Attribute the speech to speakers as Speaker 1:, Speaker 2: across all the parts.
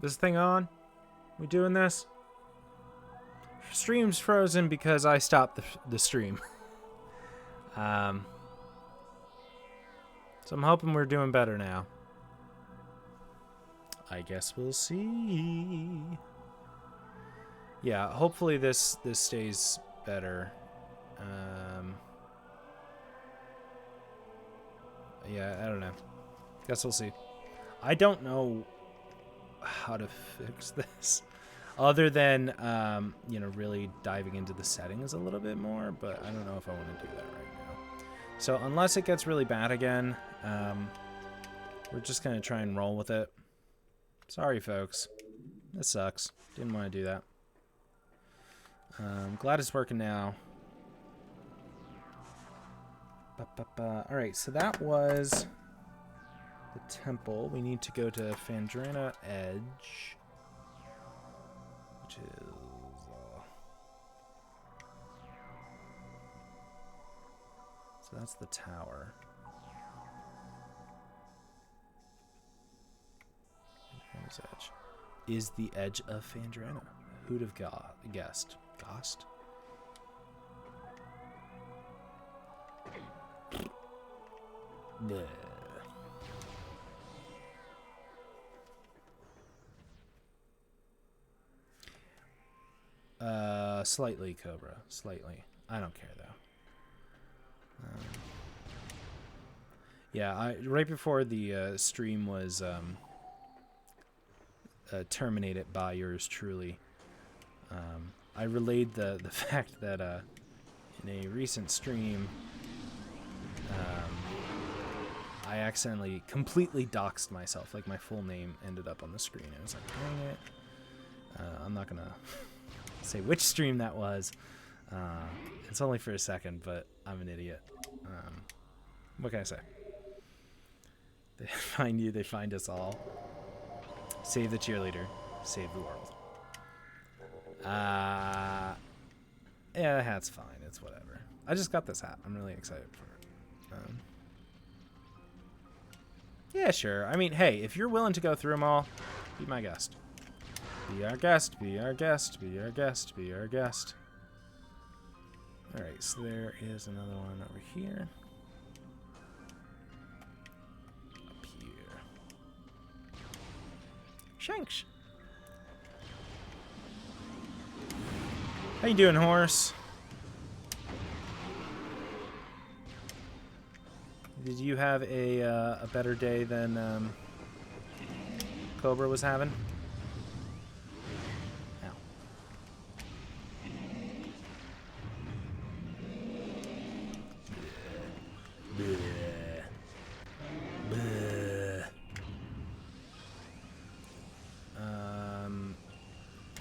Speaker 1: This thing on? We doing this? Stream's frozen because I stopped the stream. So I'm hoping we're doing better now. I guess we'll see. Yeah, hopefully this stays better. Yeah, I don't know. Guess we'll see. I don't know how to fix this other than really diving into the settings a little bit more, but I don't know if I want to do that right now. So unless it gets really bad again, we're just gonna try and roll with it. Sorry folks, this sucks. Didn't want to do that. Glad it's working now. Alright, so that was the temple. We need to go to Phendrana Edge, which is so that's the tower. Phendrana's Edge is the edge of Phendrana. Who'd have guessed? Ghost? Bleh. Slightly, Cobra. Slightly. I don't care, though. Yeah, right before the stream was terminated by yours truly, I relayed the fact that in a recent stream, I accidentally completely doxed myself. Like, my full name ended up on the screen. I was like, dang it. I'm not going to say which stream that was. It's only for a second, but I'm an idiot. What can I say? They find you, they find us all. Save the cheerleader. Save the world. Yeah, the hat's fine. It's whatever. I just got this hat. I'm really excited for it. Yeah, sure. I mean, hey, if you're willing to go through them all, be my guest. Be our guest, be our guest, be our guest, be our guest. Alright, so there is another one over here. Up here. Shanks. How you doing, horse? Did you have a better day than Cobra was having? Ow. Bleh. Bleh.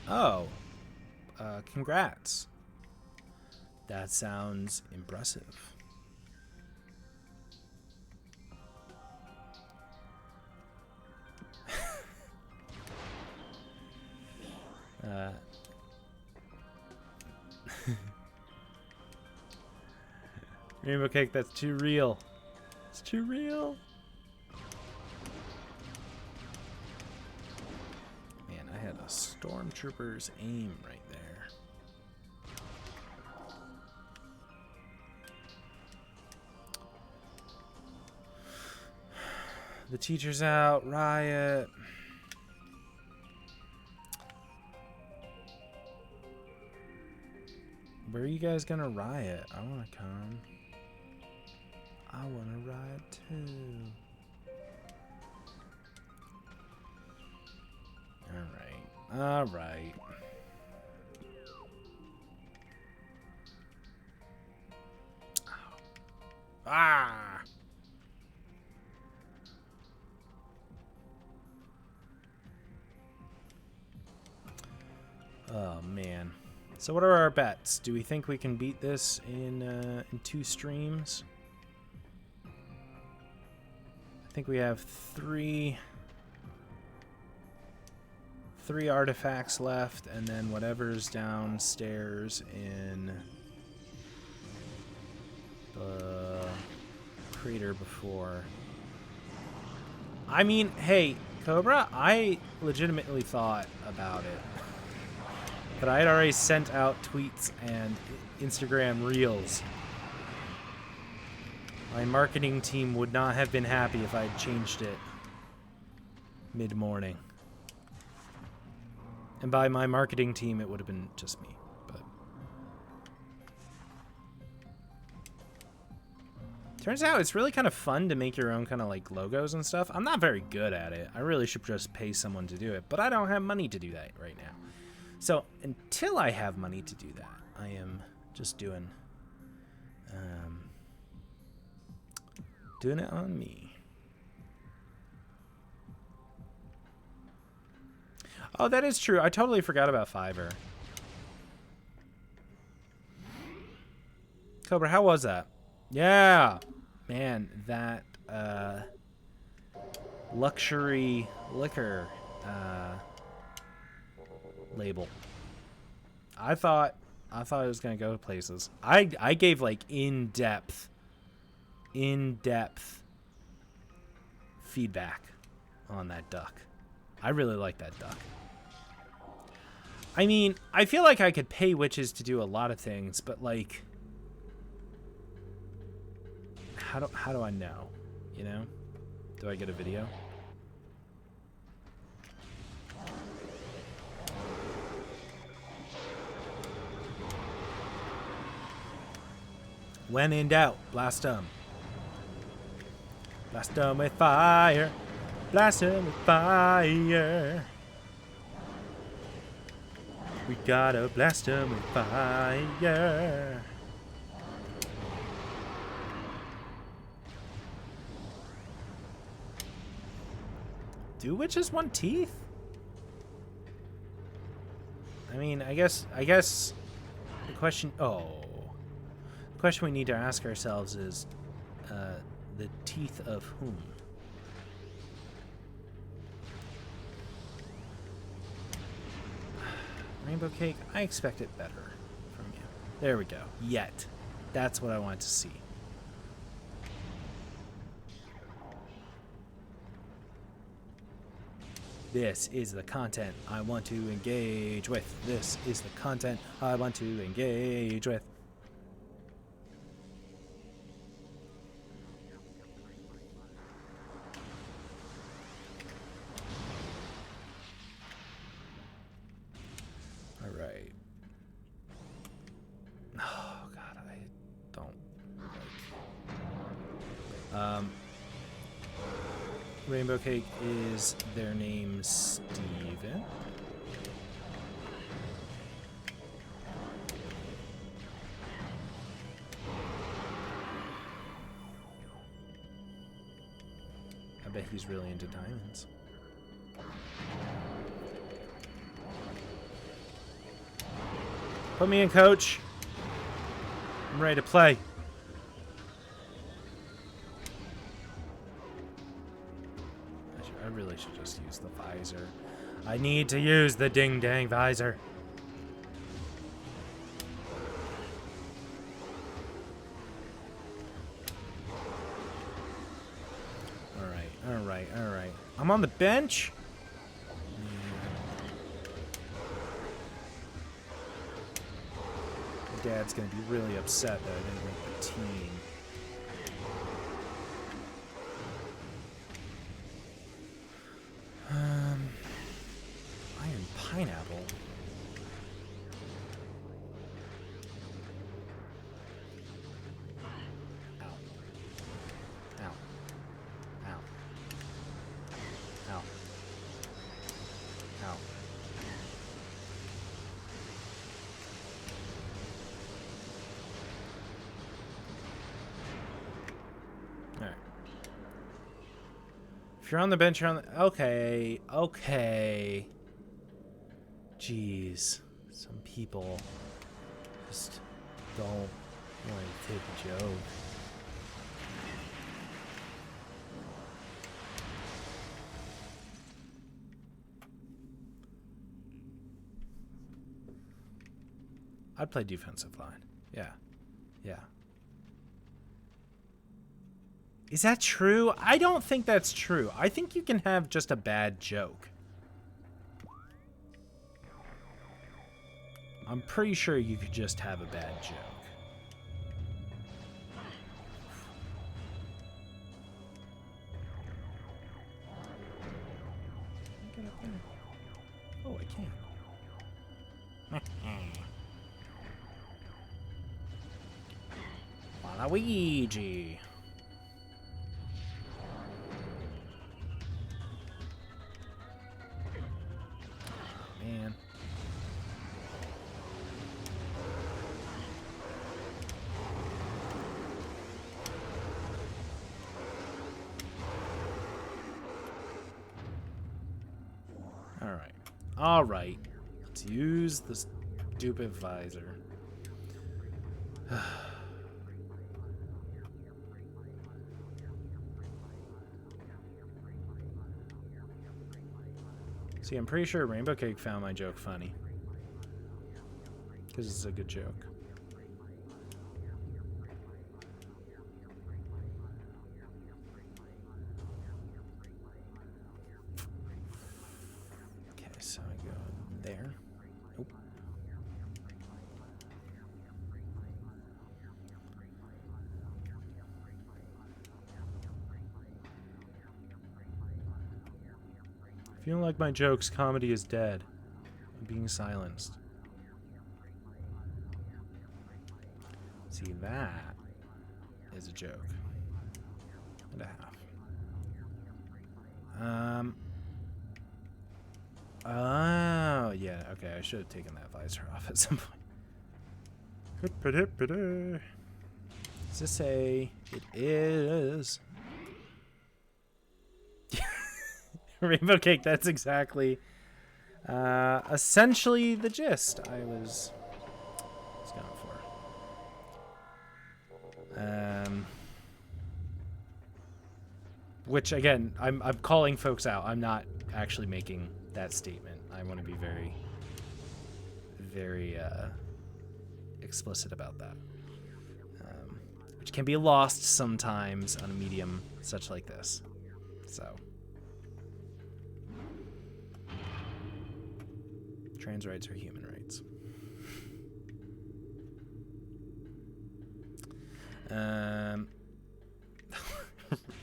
Speaker 1: Oh. Congrats. That sounds impressive. Rainbow Cake, that's too real. It's too real. Man, I had a stormtrooper's aim right there. The teacher's out, riot. Where are you guys gonna riot? I wanna come. I wanna riot too. Alright. Alright. Ah! Oh, man. So what are our bets? Do we think we can beat this in 2 streams? I think we have three artifacts left, and then whatever's downstairs in the crater before. I mean, hey, Cobra, I legitimately thought about it. But I had already sent out tweets and Instagram reels. My marketing team would not have been happy if I had changed it mid-morning. And by my marketing team, it would have been just me. But turns out it's really kind of fun to make your own kind of like logos and stuff. I'm not very good at it. I really should just pay someone to do it, but I don't have money to do that right now. So until I have money to do that, I am just doing it on me. Oh, that is true. I totally forgot about Fiverr. Cobra, how was that? Yeah. Man, that luxury liquor label. I thought it was gonna go places. I gave like in-depth feedback on that duck. I really like that duck. I mean, I feel like I could pay witches to do a lot of things, but like, how do I know? You know? Do I get a video? When in doubt, blast 'em. Blast 'em with fire. Blast 'em with fire. We gotta blast 'em with fire. Do witches want teeth? I mean, I guess the question the question we need to ask ourselves is the teeth of whom? Rainbow cake, I expect it better from you. There we go. Yet. That's what I wanted to see. This is the content I want to engage with. This is the content I want to engage with. All right. Oh God, I don't like. Rainbow Cake is their name, Steven. I bet he's really into diamonds. Put me in, coach. I'm ready to play. I really should just use the visor. I need to use the ding-dang visor. All right. I'm on the bench? My dad's gonna be really upset that I didn't make the team. Iron pineapple. Ow. Ow. Ow. Ow. Ow. Alright. If you're on the bench, you're on the... Okay. Jeez. Some people just don't want to take a joke. I'd play defensive line. Yeah. Is that true? I don't think that's true. I think you can have just a bad joke. I'm pretty sure you could just have a bad joke. Get up there. Oh, I can't. Waluigi. Oh, man. Alright. Alright. Let's use the stupid visor. See, I'm pretty sure Rainbow Cake found my joke funny. Because it's a good joke. Okay, so I go there. Nope. If you don't like my jokes, comedy is dead. I'm being silenced. See, that is a joke. And a half. Oh, yeah, okay, I should have taken that visor off at some point. Does this say it is? Rainbow Cake, that's exactly essentially the gist I was going for. Which again, I'm calling folks out. I'm not actually making that statement. I want to be very, very explicit about that. Which can be lost sometimes on a medium such like this. So. Trans rights are human rights. I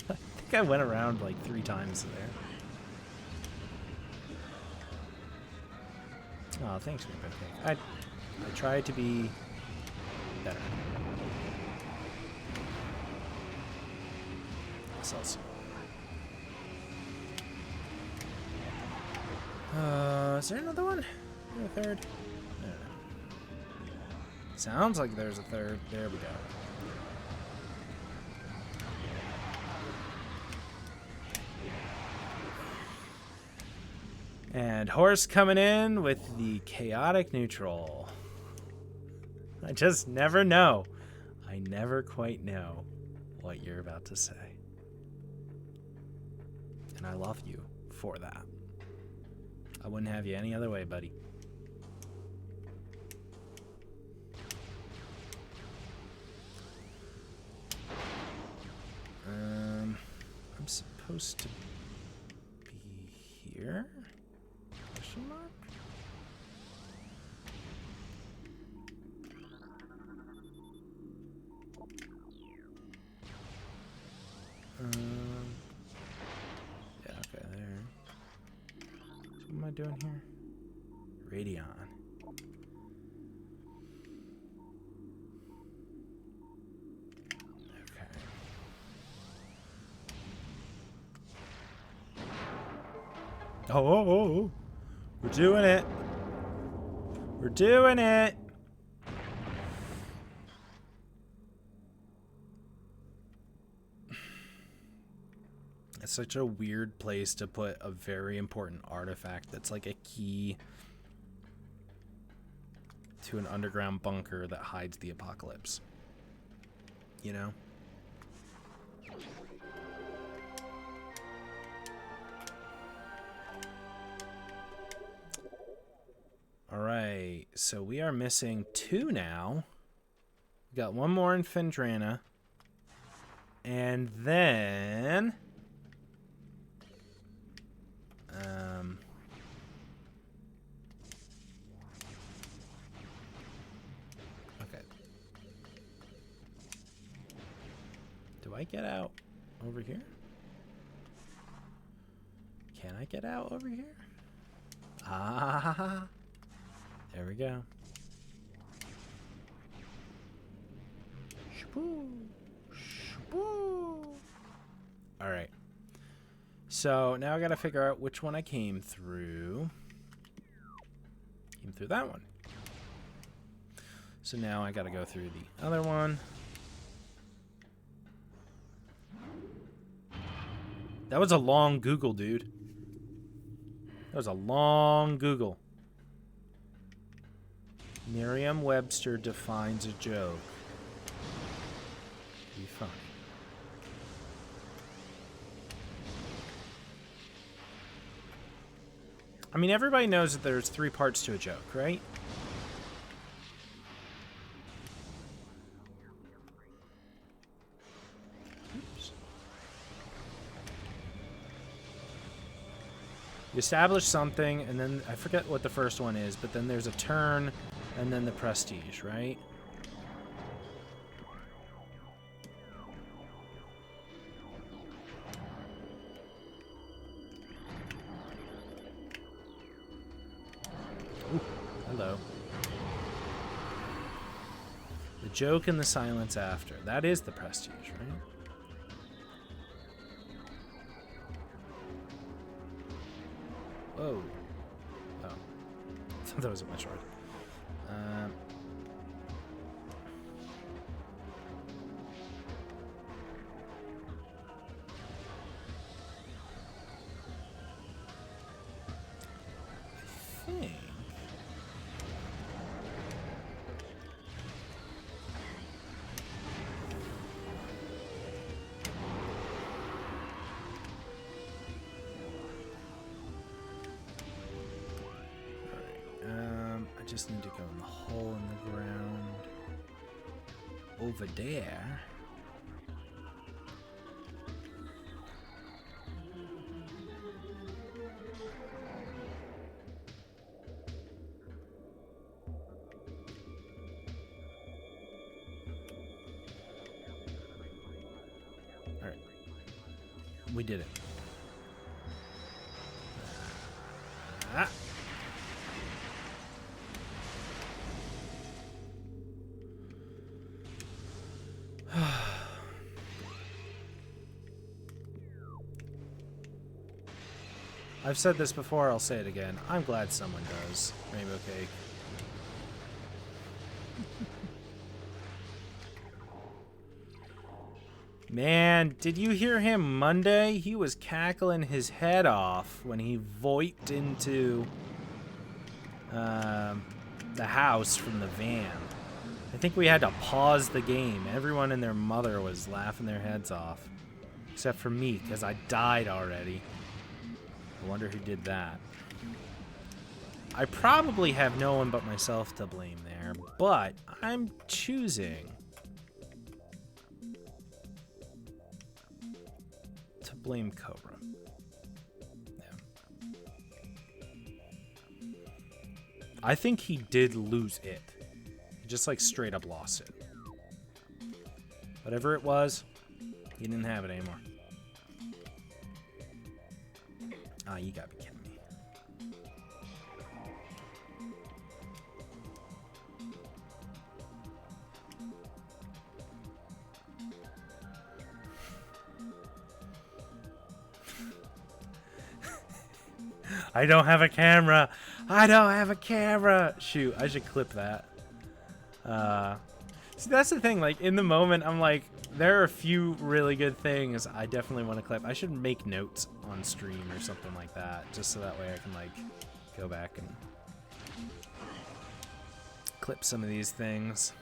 Speaker 1: think I went around like 3 times there. Oh, thanks, Rainbow Cake. I tried to be better. Celsius. Is there another one? Is there a third? I don't know. Sounds like there's a third. There we go. And Horse coming in with the chaotic neutral. I just never know. I never quite know what you're about to say. And I love you for that. I wouldn't have you any other way, buddy. I'm supposed to be here? Question mark? Yeah, okay, there. So what am I doing here? Radion. Okay. Oh, we're doing it. We're doing it. It's such a weird place to put a very important artifact that's like a key to an underground bunker that hides the apocalypse. You know? Alright, so we are missing 2 now. We got 1 more in Phendrana. And then... okay. Do I get out over here? Can I get out over here? Ah, there we go. Shoo-boo. Shoo-boo. All right. So now I got to figure out which one I came through. Came through that one. So now I got to go through the other one. That was a long Google, dude. That was a long Google. Merriam-Webster defines a joke. Be funny. I mean, everybody knows that there's 3 parts to a joke, right? Oops. You establish something, and then I forget what the first one is, but then there's a turn, and then the prestige, right? Ooh, hello. The joke and the silence after. That is the prestige, right? Whoa. Oh. I thought that was a much harder. I think... I just need to go in the hole in the ground over there. All right, we did it. Ah. I've said this before, I'll say it again. I'm glad someone does Rainbow Cake. Man, did you hear him Monday? He was cackling his head off when he voiped into the house from the van. I think we had to pause the game. Everyone and their mother was laughing their heads off. Except for me, because I died already. I wonder who did that. I probably have no one but myself to blame there, but I'm choosing to blame Cobra. Yeah. I think he did lose it. He just like straight up lost it. Whatever it was, he didn't have it anymore. Ah, you gotta be kidding me. I don't have a camera. I don't have a camera. Shoot, I should clip that. See, that's the thing. Like, in the moment, I'm like, there are a few really good things I definitely want to clip. I should make notes on stream or something like that, just so that way I can, like, go back and clip some of these things.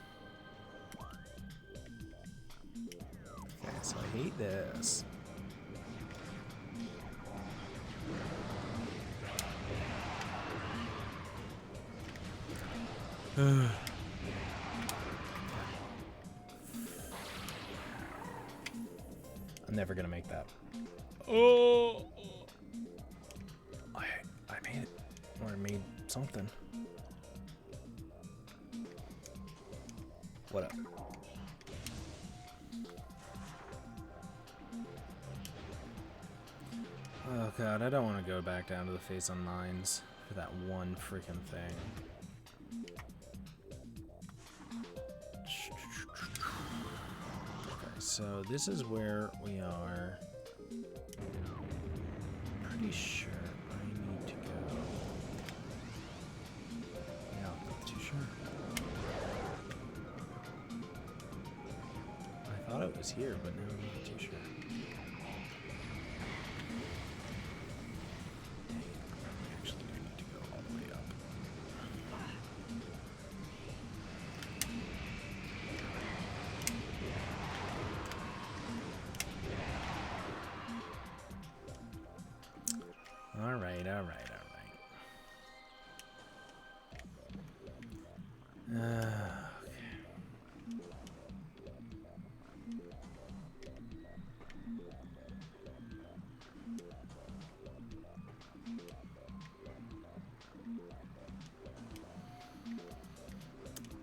Speaker 1: Okay, so I hate this. Never gonna make that. Oh, I made it, or I made something. What up? Oh god, I don't want to go back down to the face on mines for that one freaking thing. Okay, so this is where we are. Pretty sure I need to go. Yeah, I'm not too sure. I thought it was here, but now I'm not too sure. Alright. Okay.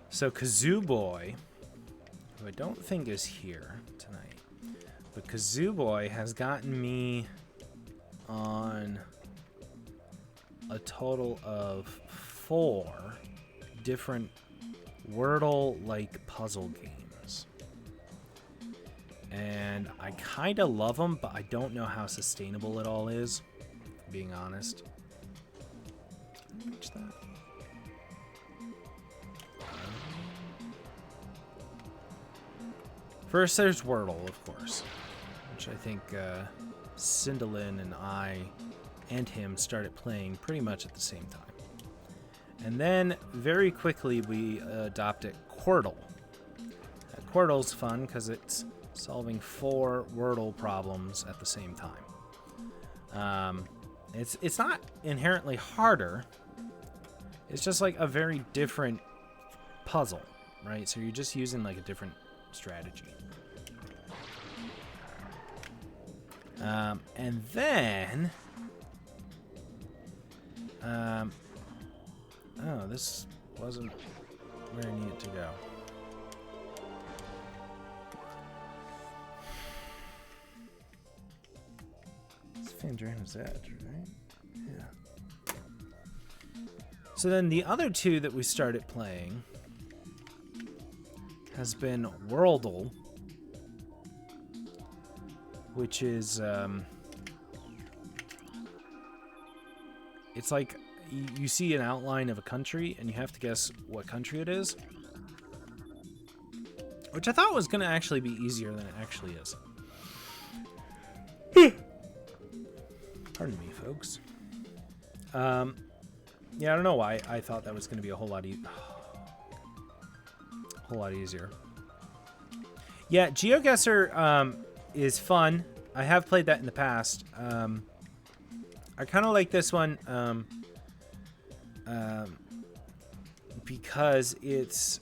Speaker 1: So Kazoo Boy, who I don't think is here tonight, but Kazoo Boy has gotten me on a total of 4 different Wordle-like puzzle games. And I kind of love them, but I don't know how sustainable it all is, being honest. Reach that. First, there's Wordle, of course, which I think Cindelin and I and him started playing pretty much at the same time. And then, very quickly, we adopted Quirtle. Quirtle's fun because it's solving 4 Wordle problems at the same time. It's not inherently harder. It's just like a very different puzzle, right? So you're just using like a different strategy. And then, oh, this wasn't where I needed to go. It's Phandrana's Edge, right? Yeah. So then the other 2 that we started playing has been Worldle, which is, it's like you see an outline of a country and you have to guess what country it is, which I thought was going to actually be easier than it actually is. Pardon me, folks. Yeah, I don't know why I thought that was going to be a whole lot easier. Yeah, GeoGuessr is fun. I have played that in the past. I kind of like this one because it's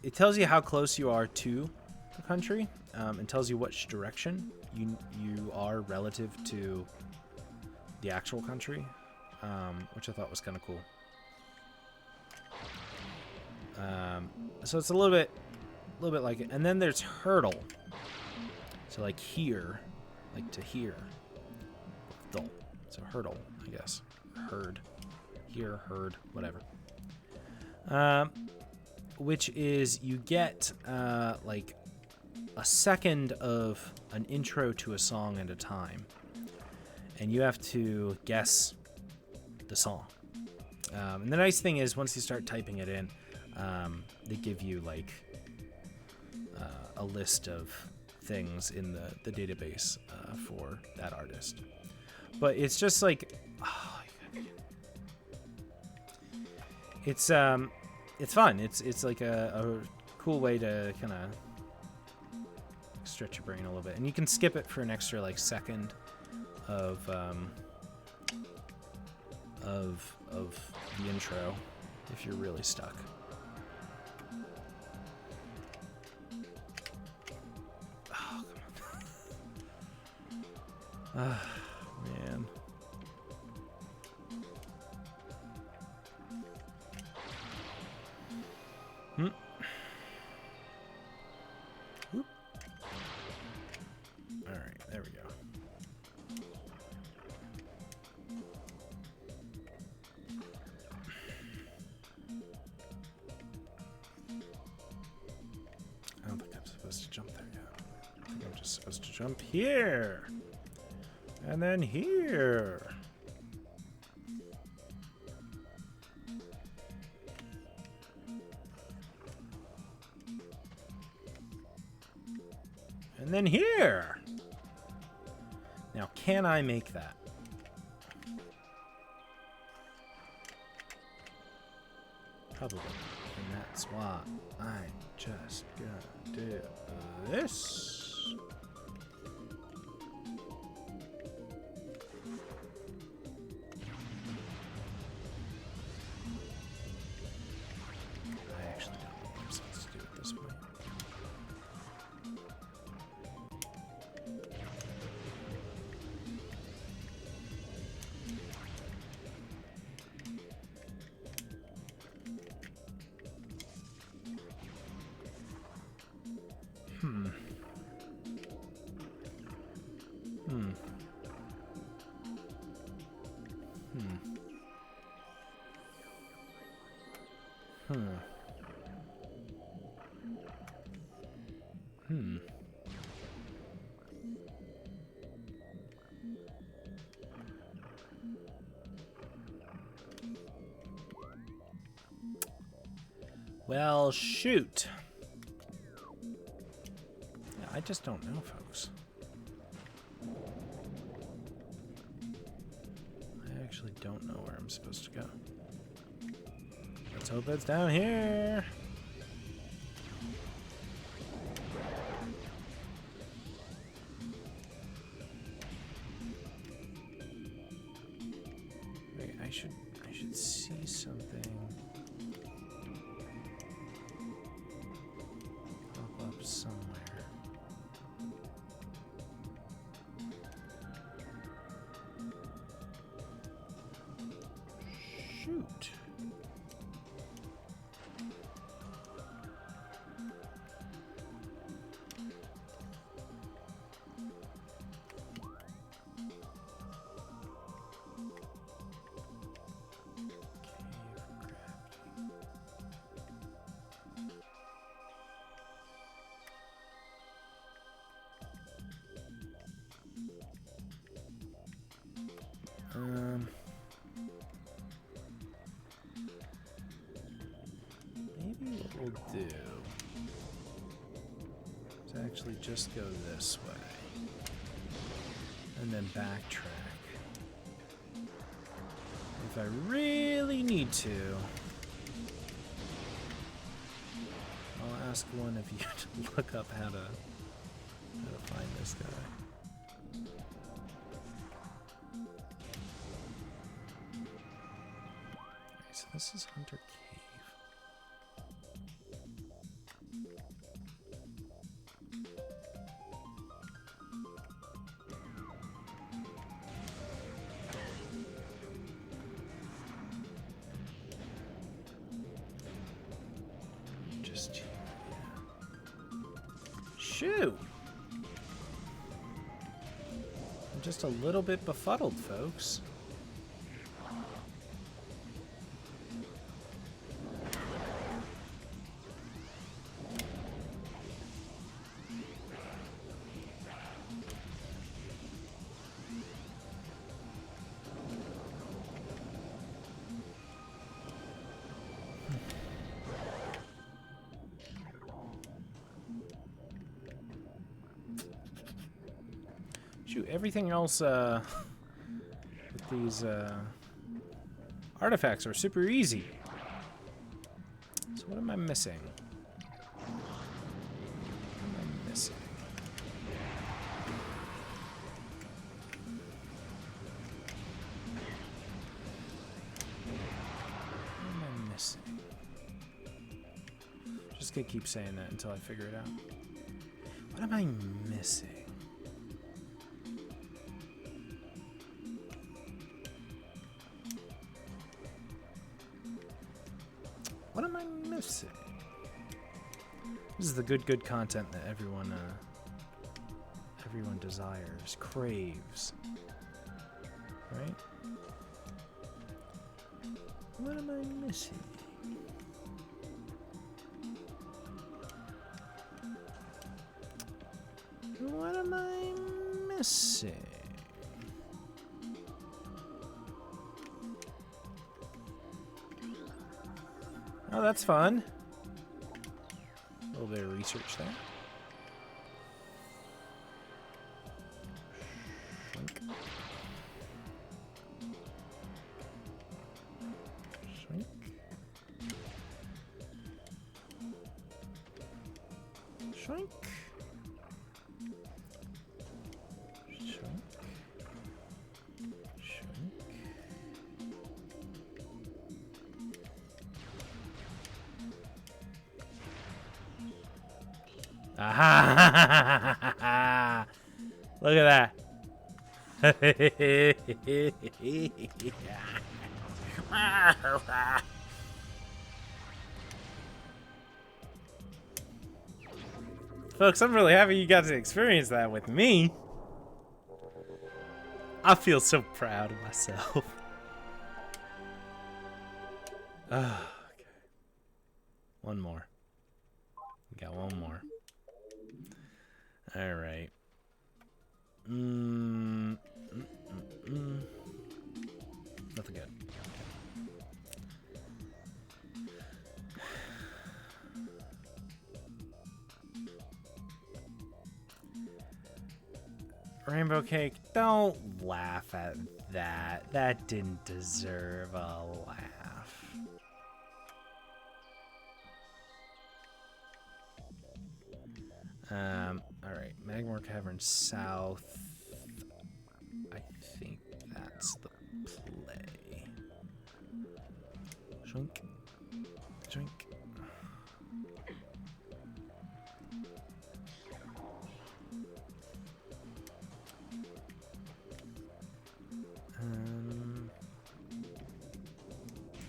Speaker 1: it tells you how close you are to the country and tells you which direction you are relative to the actual country, which I thought was kind of cool. So it's a little bit like it. And then there's Hurdle. So like here, like to here. Dull. So Hurdle, I guess. Herd. Here, herd, whatever. Which is you get like a second of an intro to a song at a time. And you have to guess the song. And the nice thing is once you start typing it in, they give you like a list of things in the database for that artist. But it's just like, it's fun. It's like a cool way to kind of stretch your brain a little bit, and you can skip it for an extra like second of the intro if you're really stuck. Oh, come on. Ah, man. Whoop. All right, there we go. I don't think I'm supposed to jump there yet. I think I'm just supposed to jump here. And then here. And then here. Now, can I make that? Probably. And that's why I'm just gonna do this. I actually don't know what I'm supposed to do at this point. Well, shoot. Yeah, I just don't know, folks. I actually don't know where I'm supposed to go. Let's hope it's down here. Wait, I should see something. Pop up somewhere. Shoot. Maybe what we'll do is actually just go this way and then backtrack. If I really need to, I'll ask one of you to look up how to find this guy. So this is Hunter Cave. Just here. Shoot! I'm just a little bit befuddled, folks. Shoot, everything else with these artifacts are super easy. So what am I missing? What am I missing? What am I missing? Just gonna keep saying that until I figure it out. What am I missing? What am I missing? This is the good content that everyone desires, craves. Right? What am I missing? What am I missing? Oh, that's fun. A little bit of research there. Shrink. Shrink. Shrink. Shrink. Aha! Look at that. Folks, I'm really happy you got to experience that with me. I feel so proud of myself. Okay. One more. We got one more. All right. Nothing good. Rainbow cake, don't laugh at that. That didn't deserve a laugh. All right, Magmore Cavern South. I think that's the play. Shrink. Shrink.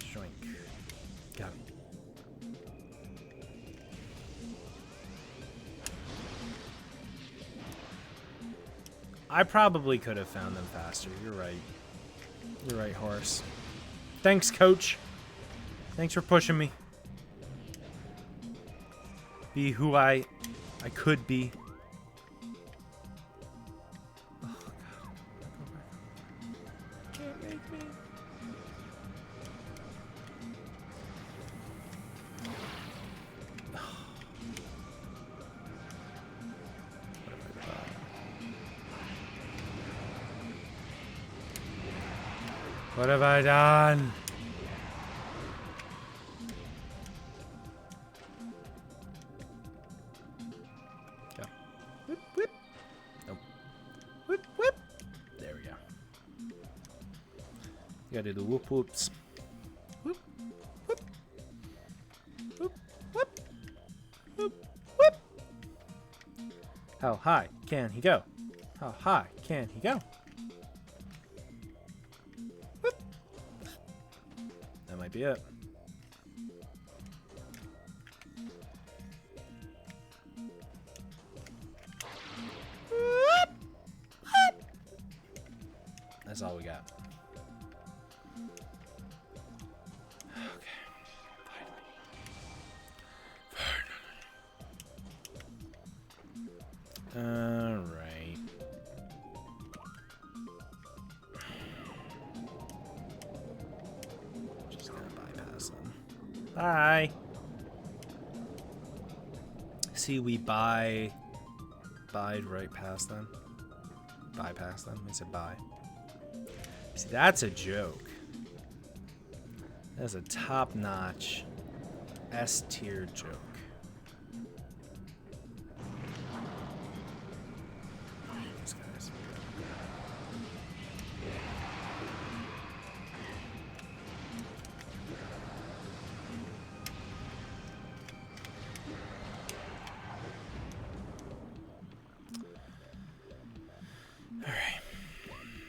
Speaker 1: Shrink. Got it. I probably could have found them faster. You're right. You're right, horse. Thanks, coach. Thanks for pushing me. Be who I could be. Oh, God. Can't make me. What have I done? Go. Whip, whip. Nope. Whip, whip. There we go. You gotta do the whoop whoops. Whoop, whoop. Whoop, whoop. Whoop, whoop. How high can he go? How high can he go? That might be it. That's all we got. Okay. Finally. All right. Bye. See, we buyed right past them. Bypass them. I said bye. See, that's a joke. That's a top-notch S-tier joke. These guys.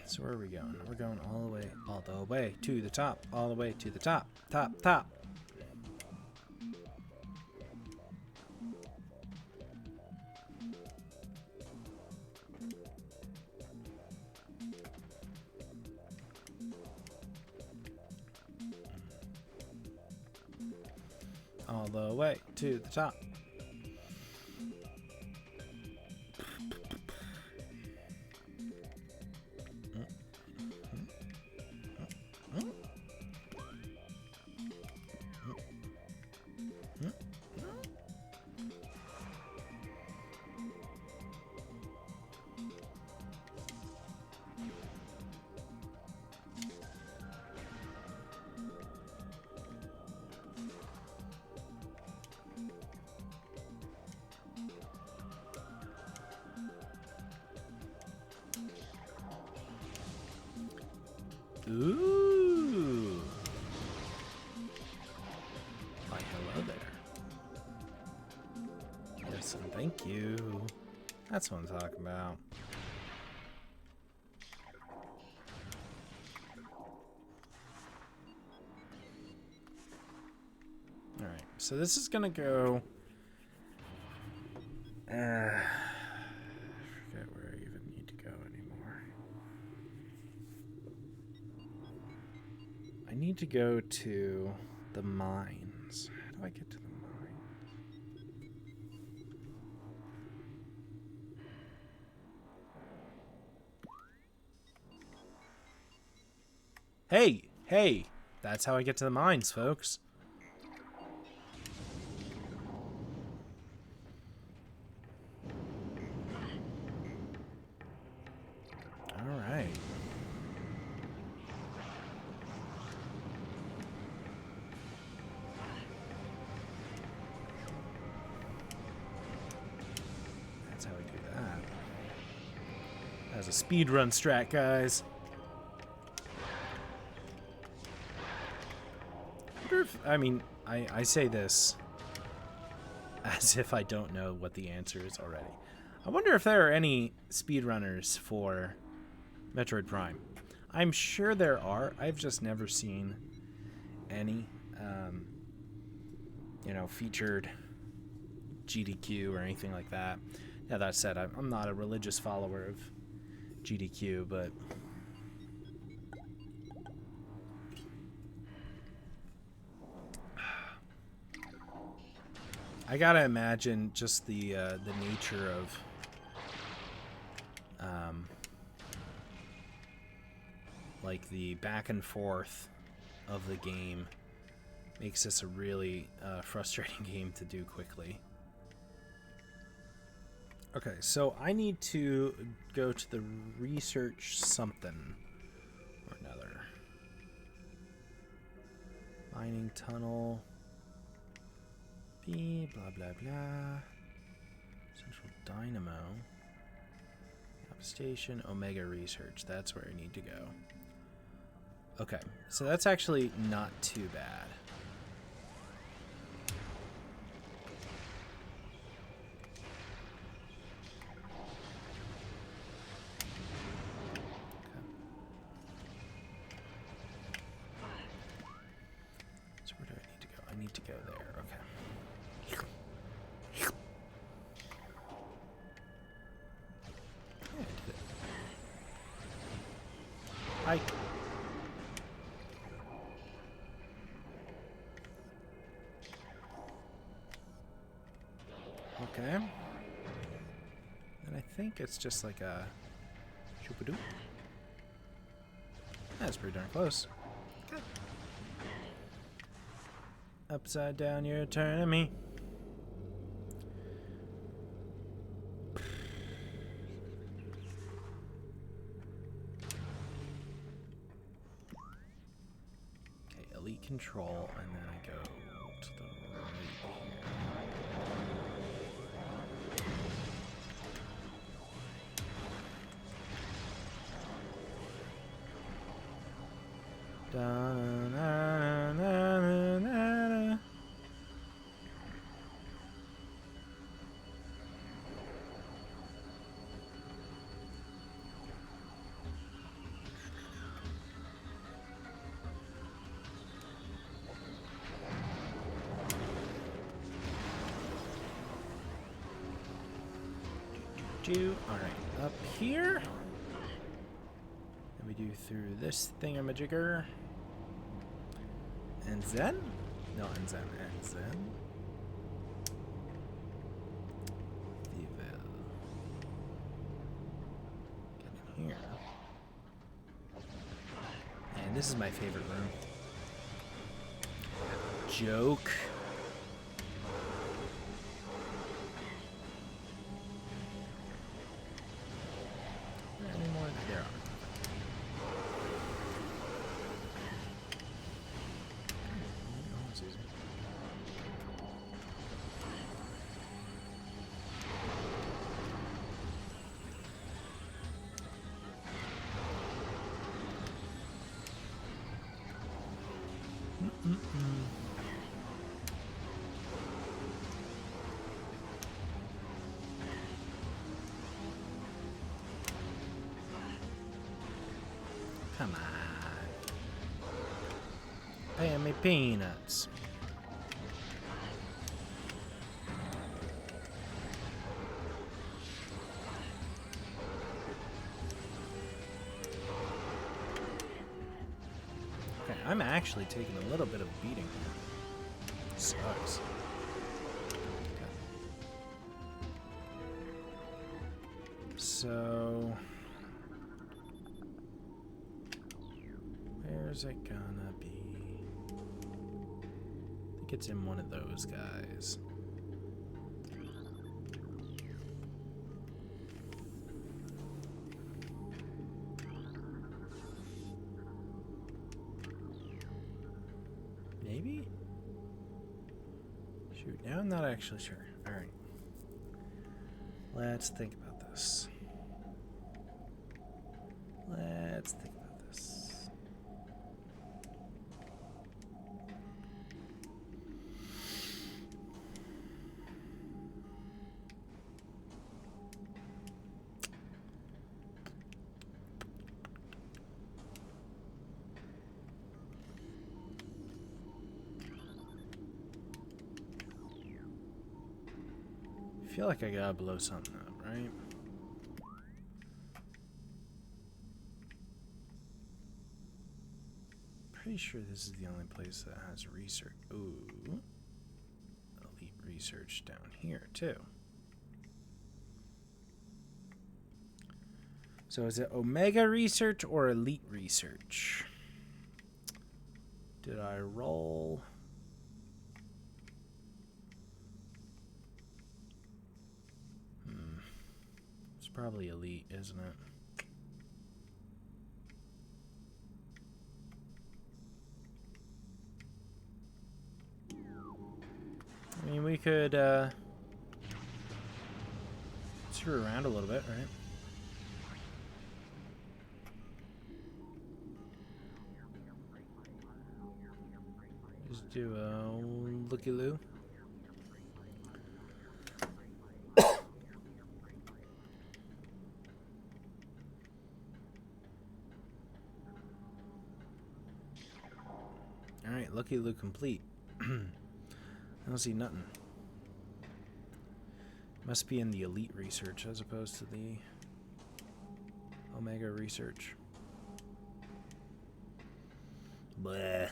Speaker 1: So where are we going? We're going all the way to the top, all the way to the top, top. all the way to the top. Ooh. Why, hello there. Yes, and thank you. That's what I'm talking about. Alright, so this is gonna go... I forget where I even need to go anymore. I need to go to the mines. How do I get to the mines? Hey! Hey! That's how I get to the mines, folks. Alright. That's how we do that. That was a speedrun strat, guys. I mean, I say this as if I don't know what the answer is already. I wonder if there are any speedrunners for Metroid Prime. I'm sure there are. I've just never seen any, you know, featured GDQ or anything like that. Yeah, that said, I'm not a religious follower of GDQ, but... I gotta imagine just the nature of like the back and forth of the game makes this a really frustrating game to do quickly. Okay, so I need to go to the research something or another. Mining tunnel. B, blah, blah, blah. Central Dynamo. Map Station, Omega Research. That's where I need to go. Okay, so that's actually not too bad. So where do I need to go? I need to go there. Okay. Hi. Okay. And I think it's just like a shoopadoo. That's pretty darn close. Okay. Upside down, you're turning me. Elite control, and then I go to the right here. Da-na-na-na-na-na. Alright, up here. Then we do through this thingamajigger. And then No, Enzen. Evil. Get in here. And this is my favorite room. Joke. Any more? There are. Oh, it's easy. Come on. Paying me peanuts. Okay, I'm actually taking a little bit of a beating here. Sucks. Okay. So... where's it gonna be? I think it's in one of those guys. Maybe? Shoot, now I'm not actually sure. Alright. Let's think about this. Let's think about this. I feel like I gotta blow something up, right? Pretty sure this is the only place that has research. Ooh. Elite research down here, too. So is it Omega research or elite research? Did I roll? It's probably elite, isn't it? I mean, we could screw around a little bit, right? Just do a looky-loo. Alright, looky-loo complete. I don't see nothing. Must be in the elite research as opposed to the Omega research. Bleh.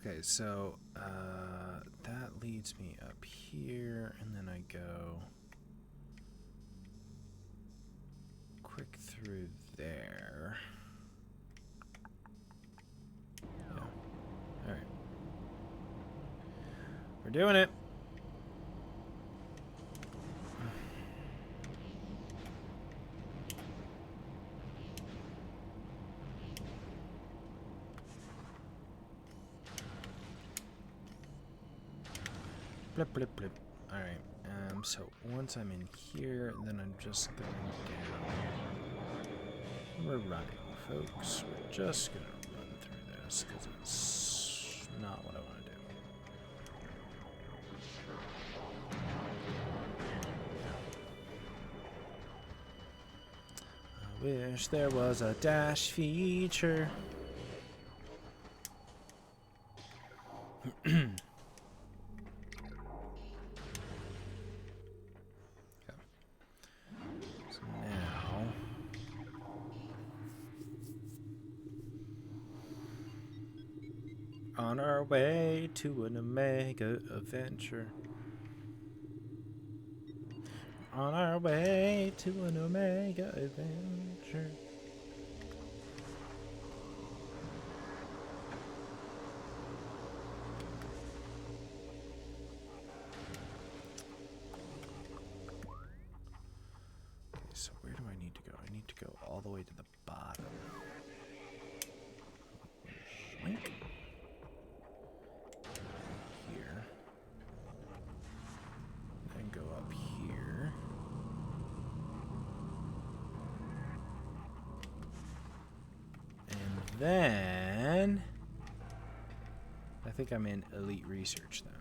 Speaker 1: Okay, so that leads me up here, and then I go quick through there. Yeah. All right. We're doing it. Blip, blip, blip. All right. So once I'm in here, then I'm just going down. We're running, folks. We're just gonna run through this because it's not what I want to do. I wish there was a dash feature. So On our way to an Omega adventure. On our way to an Omega adventure. Okay, so where do I need to go? I need to go all the way to the bottom. Shoink. Here. Then go up here. And then I think I'm in Elite Research then.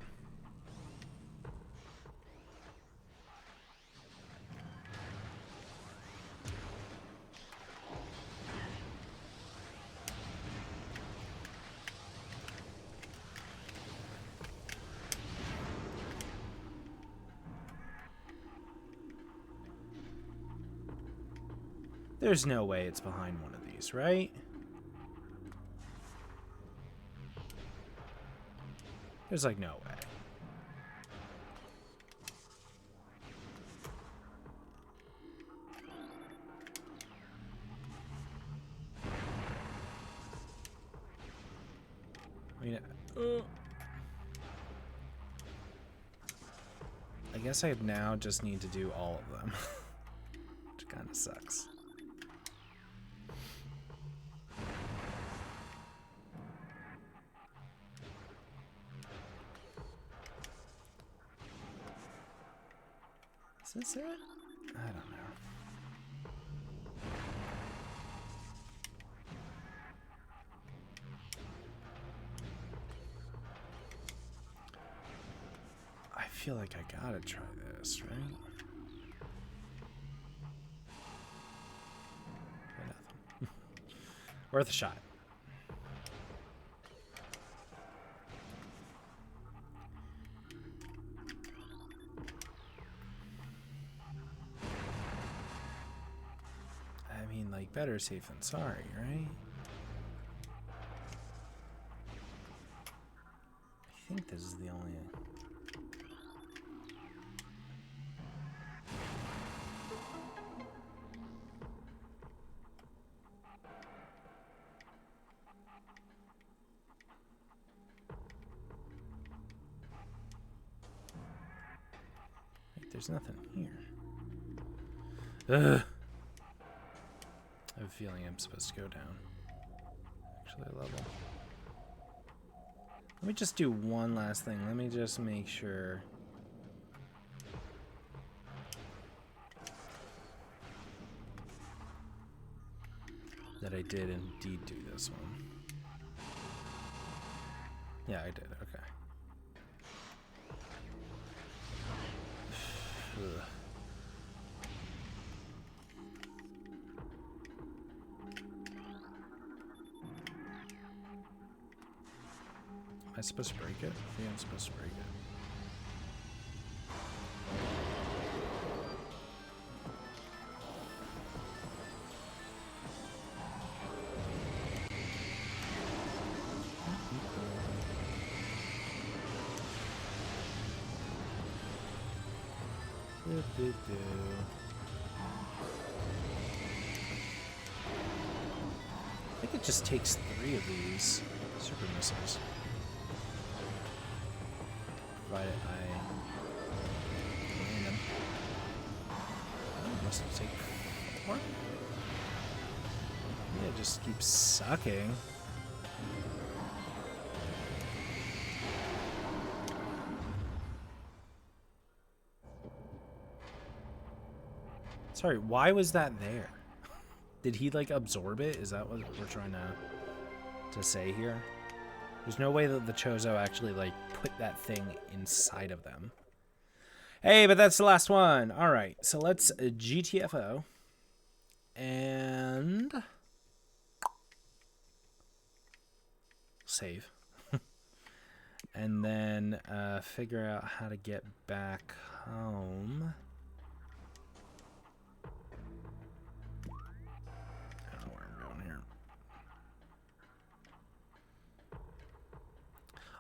Speaker 1: There's no way it's behind one of these, right? There's like no way. I mean, I guess I now just need to do all of them, which kind of sucks. Is this it? I don't know. I feel like I gotta try this, right? Nothing. Worth a shot. I mean, like, better safe than sorry, right? I think this is the only... Wait, there's nothing here. Ugh. I have a feeling I'm supposed to go down. Actually, a level. Let me just do one last thing. Let me just make sure. That I did indeed do this one. Yeah, I did. Okay. Ugh. Am I supposed to break it? I think I'm supposed to break it. I think it just takes 3 of these super missiles. Provided I land them. Oh, must take 4? Yeah, it just keeps sucking. Sorry, why was that there? Did he like absorb it? Is that what we're trying to say here? There's no way that the Chozo actually like put that thing inside of them. Hey, but that's the last one. All right, so let's GTFO and save, and then figure out how to get back home.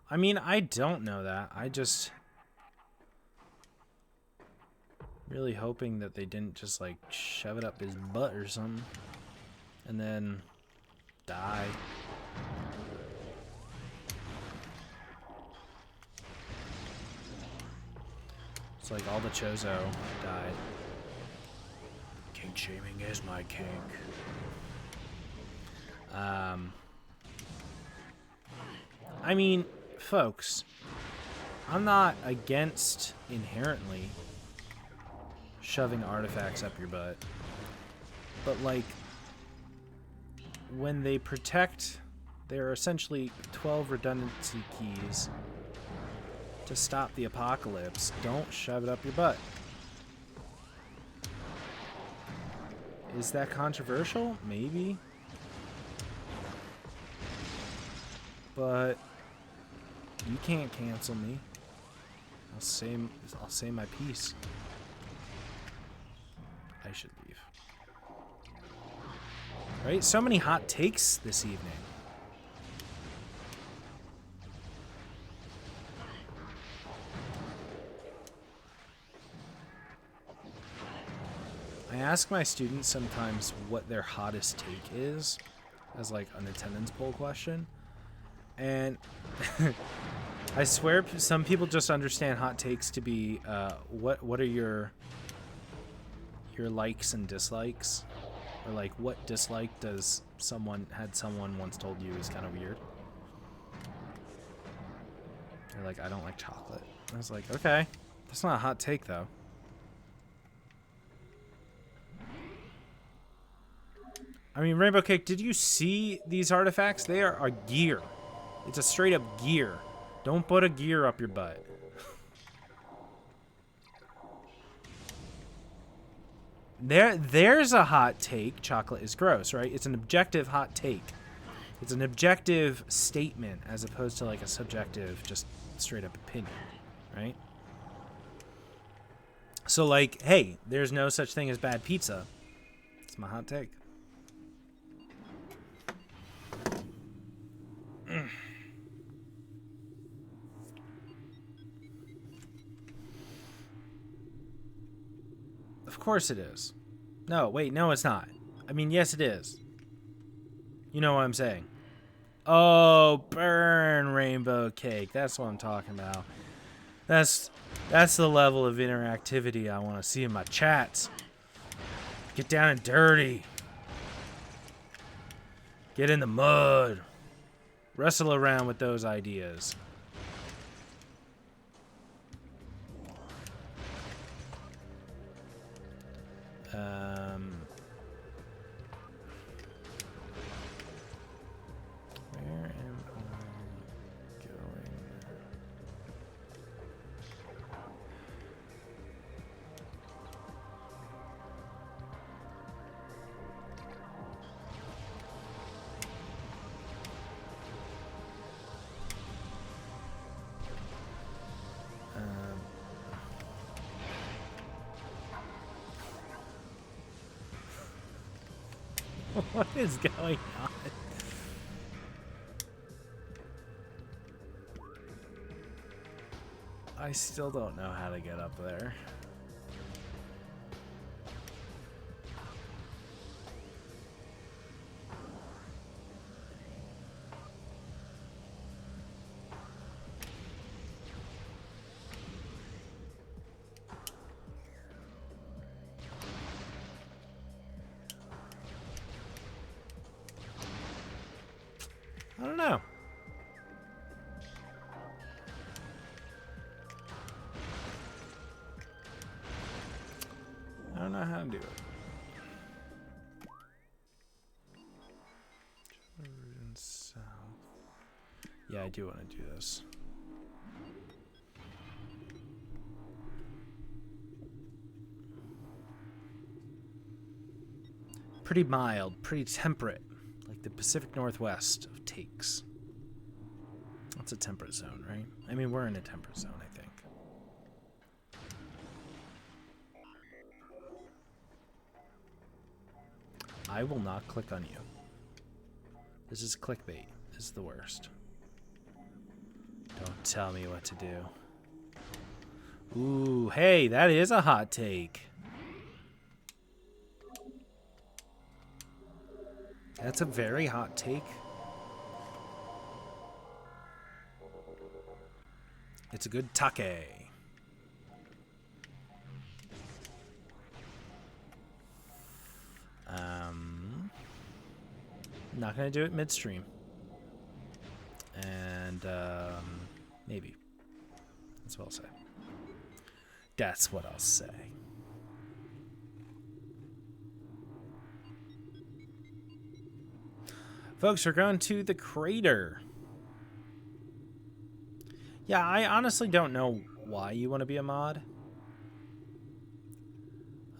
Speaker 1: I mean, I don't know that. I just really hoping that they didn't just like shove it up his butt or something and then die. It's like all the Chozo died. Kink shaming is my kink. I mean, folks, I'm not against inherently shoving artifacts up your butt, but like when they protect, there are essentially 12 redundancy keys to stop the apocalypse. Don't shove it up your butt. Is that controversial? Maybe. But you can't cancel me. I'll say my piece. I should leave. Right? So many hot takes this evening. I ask my students sometimes what their hottest take is as like an attendance poll question. And I swear some people just understand hot takes to be what are your likes and dislikes, or like what dislike does someone once told you is kind of weird. They're like, I don't like chocolate. I was like, okay, that's not a hot take though. I mean, Rainbow Cake, did you see these artifacts? They are a gear. It's a straight up gear. Don't put a gear up your butt. There's a hot take. Chocolate is gross, right? It's an objective hot take. It's an objective statement as opposed to like a subjective, just straight up opinion, right? So like, hey, there's no such thing as bad pizza. It's my hot take. Of course it is. No, wait, no, it's not. I mean, yes, it is. You know what I'm saying. Oh, burn, Rainbow Cake. That's what I'm talking about. That's the level of interactivity I want to see in my chats. Get down and dirty. Get in the mud. Wrestle around with those ideas. Where am I going? What is going on? I still don't know how to get up there. I don't know. I don't know how to do it. South. Yeah, I do want to do this. Pretty mild, pretty temperate, like the Pacific Northwest of takes. That's a temperate zone, right? I mean, we're in a temperate zone, I think. I will not click on you. This is clickbait. This is the worst. tell me what to do. Ooh, hey, that is a hot take. That's a very hot take. It's a good take. Not gonna do it midstream. And maybe. That's what I'll say. That's what I'll say. Folks, we're going to the crater. Yeah, I honestly don't know why you want to be a mod.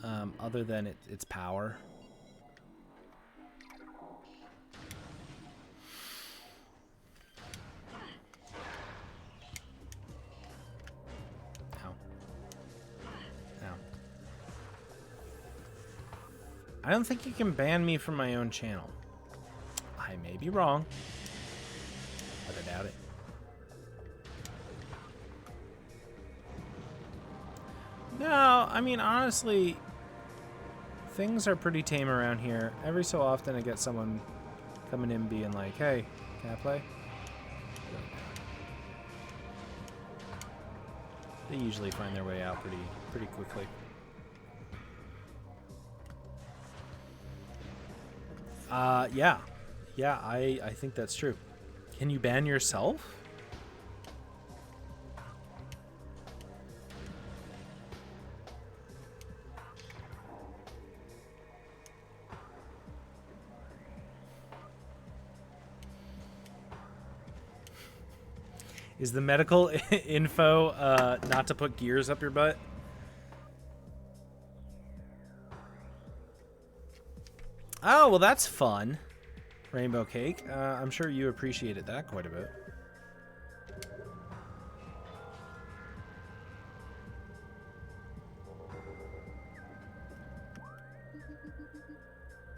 Speaker 1: Other than its power. I don't think you can ban me from my own channel. I may be wrong, but I doubt it. No, I mean, honestly, things are pretty tame around here. Every so often I get someone coming in being like, hey, can I play? They usually find their way out pretty quickly. Yeah. Yeah, I think that's true. Can you ban yourself? Is the medical info not to put gears up your butt? Oh, well, that's fun. Rainbow Cake. I'm sure you appreciated that quite a bit.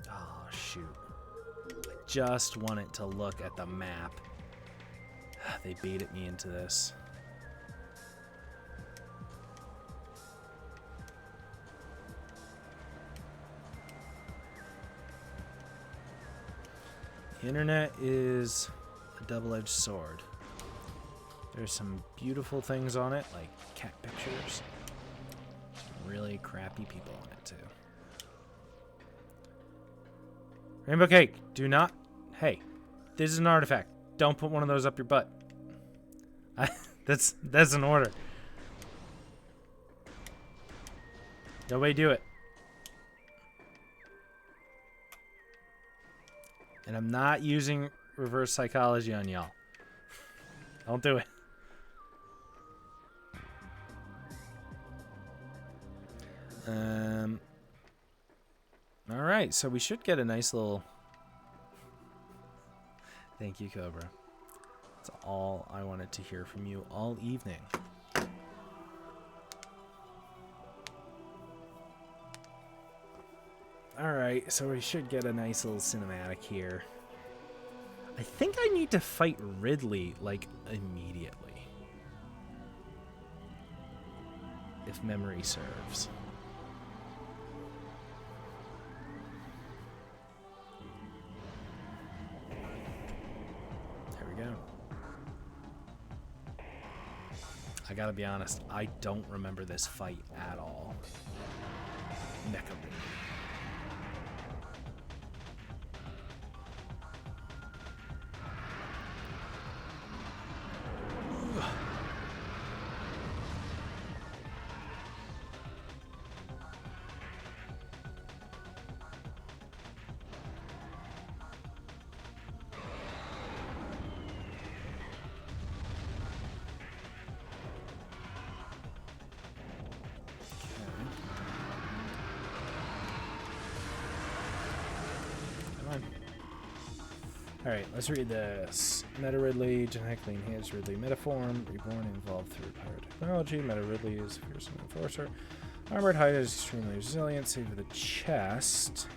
Speaker 1: Oh, shoot. I just wanted to look at the map. They baited me into this. The internet is a double-edged sword. There's some beautiful things on it, like cat pictures. Some really crappy people on it, too. Rainbow Cake, do not... Hey, this is an artifact. Don't put one of those up your butt. That's an order. Nobody do it. And I'm not using reverse psychology on y'all. Don't do it. All right, so we should get a nice little... Thank you, Cobra. That's all I wanted to hear from you all evening. Alright, so we should get a nice little cinematic here. I think I need to fight Ridley, like, immediately. If memory serves. There we go. I gotta be honest, I don't remember this fight at all. Mecha Ridley. Alright, let's read this. Meta Ridley, genetically enhanced Ridley metaform, reborn and evolved through power technology. Meta Ridley is a fearsome enforcer. Armored hide is extremely resilient, save for the chest.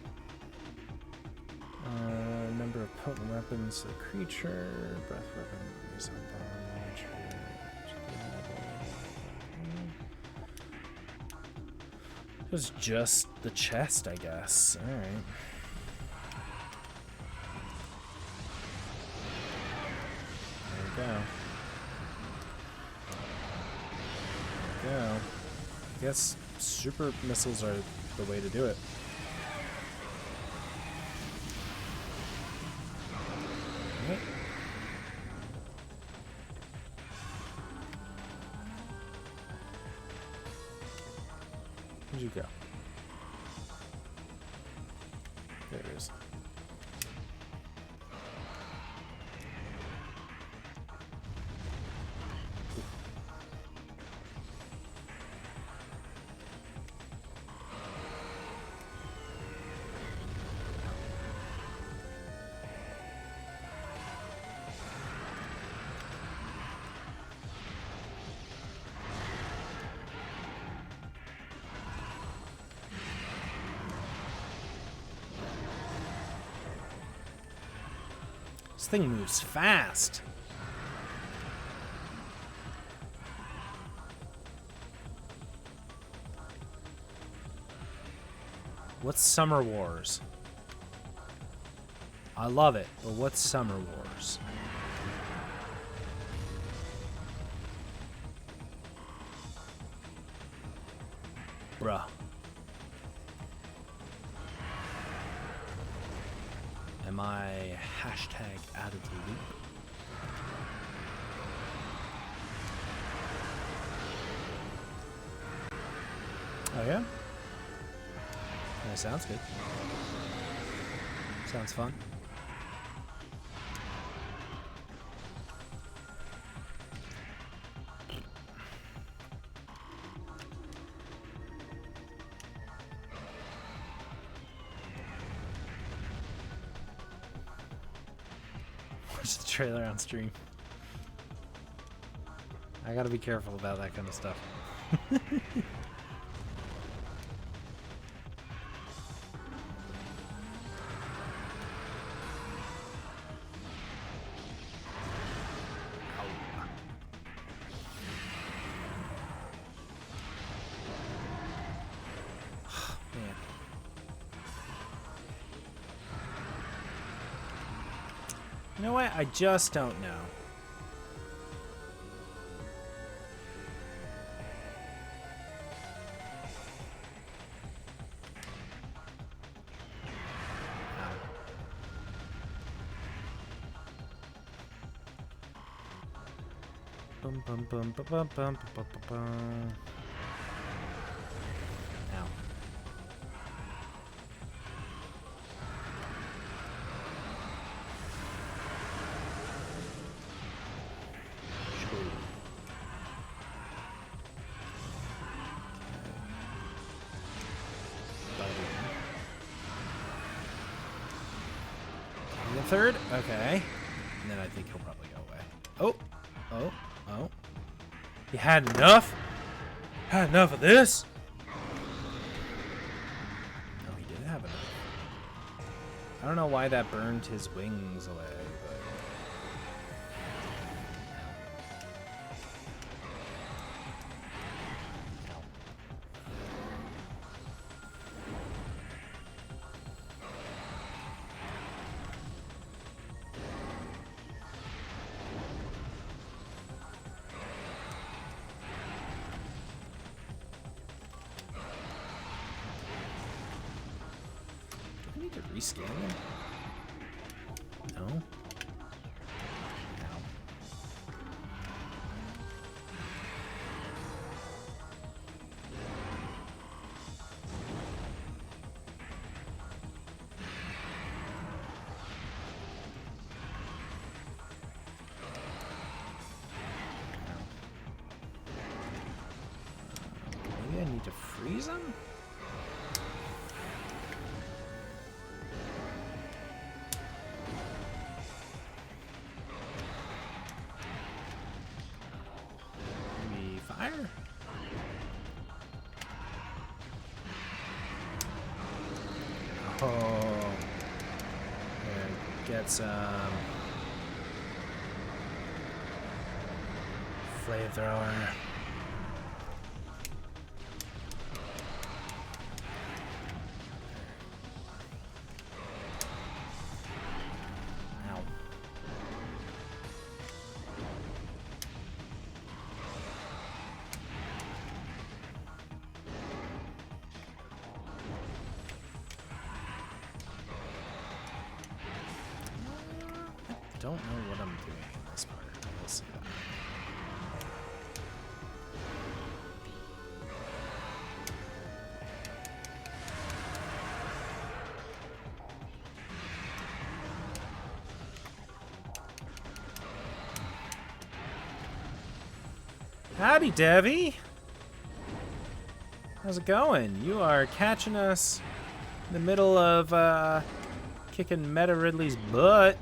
Speaker 1: Number of potent weapons to the creature. Breath weapon, is on bomb, It was just the chest, I guess. Alright. There we go. There we go. I guess super missiles are the way to do it. Right. Where'd you go? There it is. This thing moves fast. What's Summer Wars? I love it, but what's Summer Wars? Bruh. Am I hashtag out of the loop? Oh yeah? That sounds good. Sounds fun. Watch the trailer on stream. I gotta be careful about that kind of stuff. Man. You know what? I just don't know. Bum bum bum bum bum bum bum bum bum. Ow. The third? Okay. And then I think he'll probably go away. Oh! Oh! Oh! You had enough? Had enough of this? No, he did have enough. I don't know why that burned his wings away, but... Do I need to rescan them? No? No. Maybe I need to freeze them? Maybe fire? Oh. There, get some flamethrower. don't know what I'm doing in this part. We'll see that. Howdy, Devi. How's it going? You are catching us in the middle of kicking Meta Ridley's butt.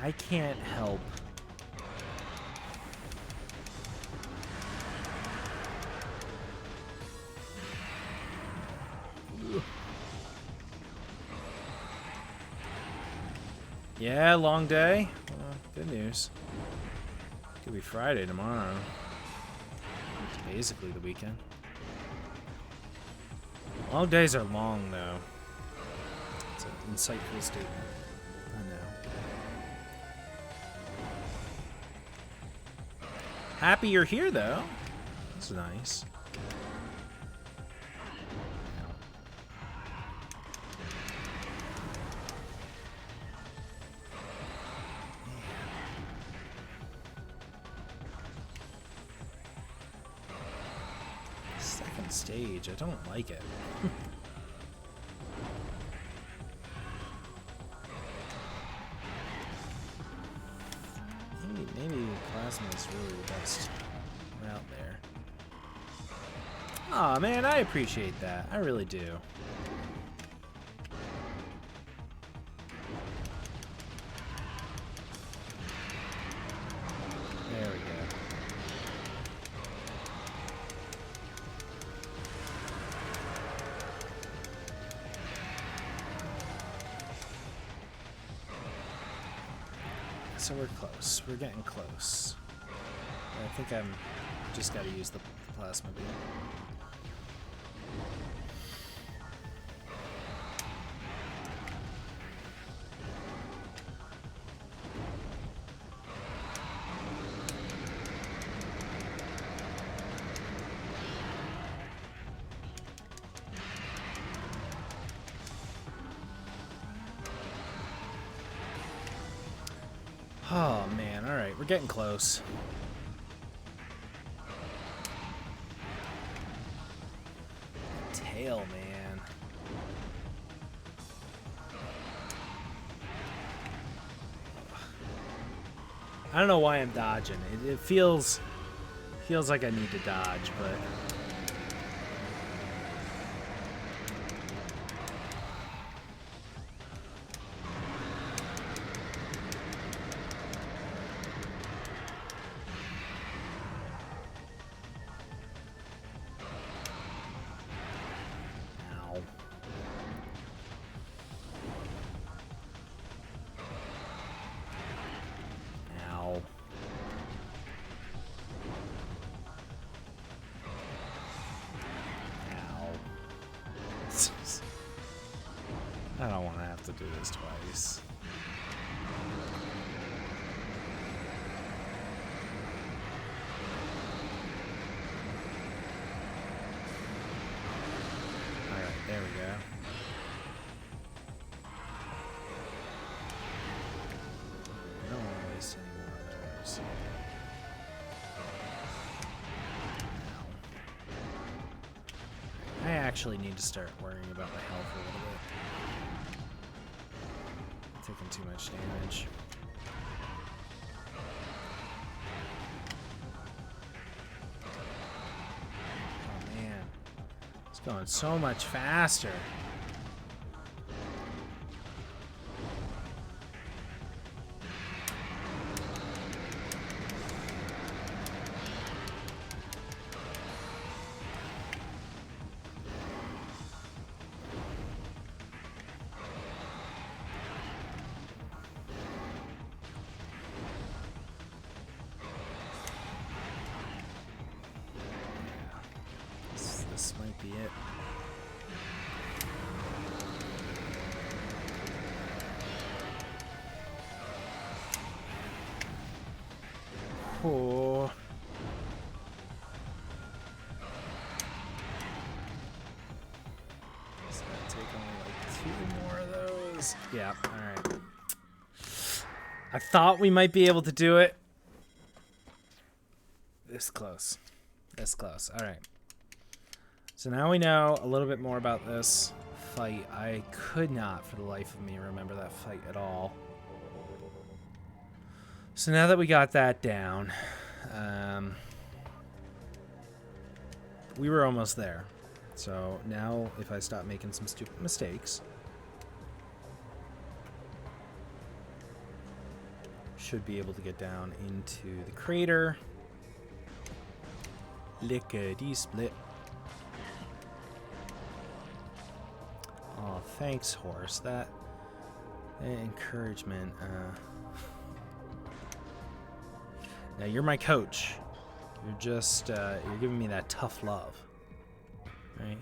Speaker 1: I can't help. Yeah, long day. Well, good news. Could be Friday tomorrow. It's basically the weekend. Long days are long, though. It's an insightful statement. I know. Happy you're here, though. That's nice. Second stage. I don't like it. Maybe plasma is really the best route there. Aw, man, I appreciate that. I really do. There we go. So we're close. We're getting close. I think I'm just got to use the plasma beam. Oh man, alright, we're getting close. Tail, man. I don't know why I'm dodging. It feels like I need to dodge, but I don't want to have to do this twice. Alright, there we go. I don't want to waste any more of those. I actually need to start worrying about my health a little bit. Taking too much damage. Oh man, it's going so much faster. This might be it. Oh. Does that take on is. Yeah, alright. I thought we might be able to do it. This close. This close. Alright. So now we know a little bit more about this fight. I could not, for the life of me, remember that fight at all. So now that we got that down, we were almost there. So now if I stop making some stupid mistakes, should be able to get down into the crater. Lickety split. Oh, thanks, horse. That encouragement. Now you're my coach. You're just you're giving me that tough love, right?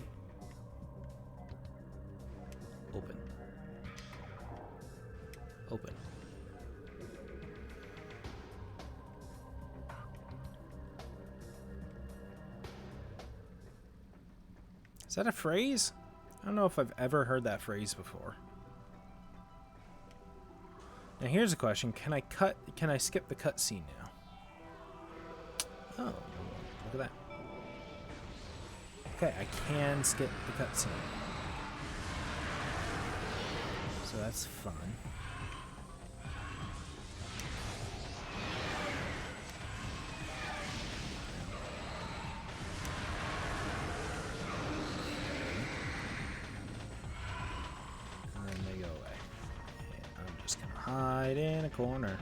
Speaker 1: Open. Open. Is that a phrase? I don't know if I've ever heard that phrase before. Now here's a question. Can I skip the cutscene now? Oh, look at that. Okay, I can skip the cutscene. So that's fun. Hide in a corner.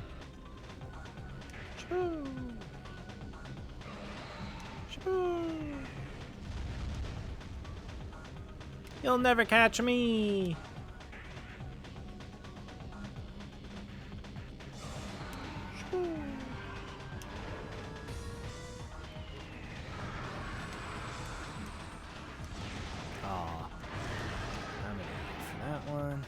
Speaker 1: Shoo. Shoo. You'll never catch me. Shoo. Aw. I'm gonna wait for that one.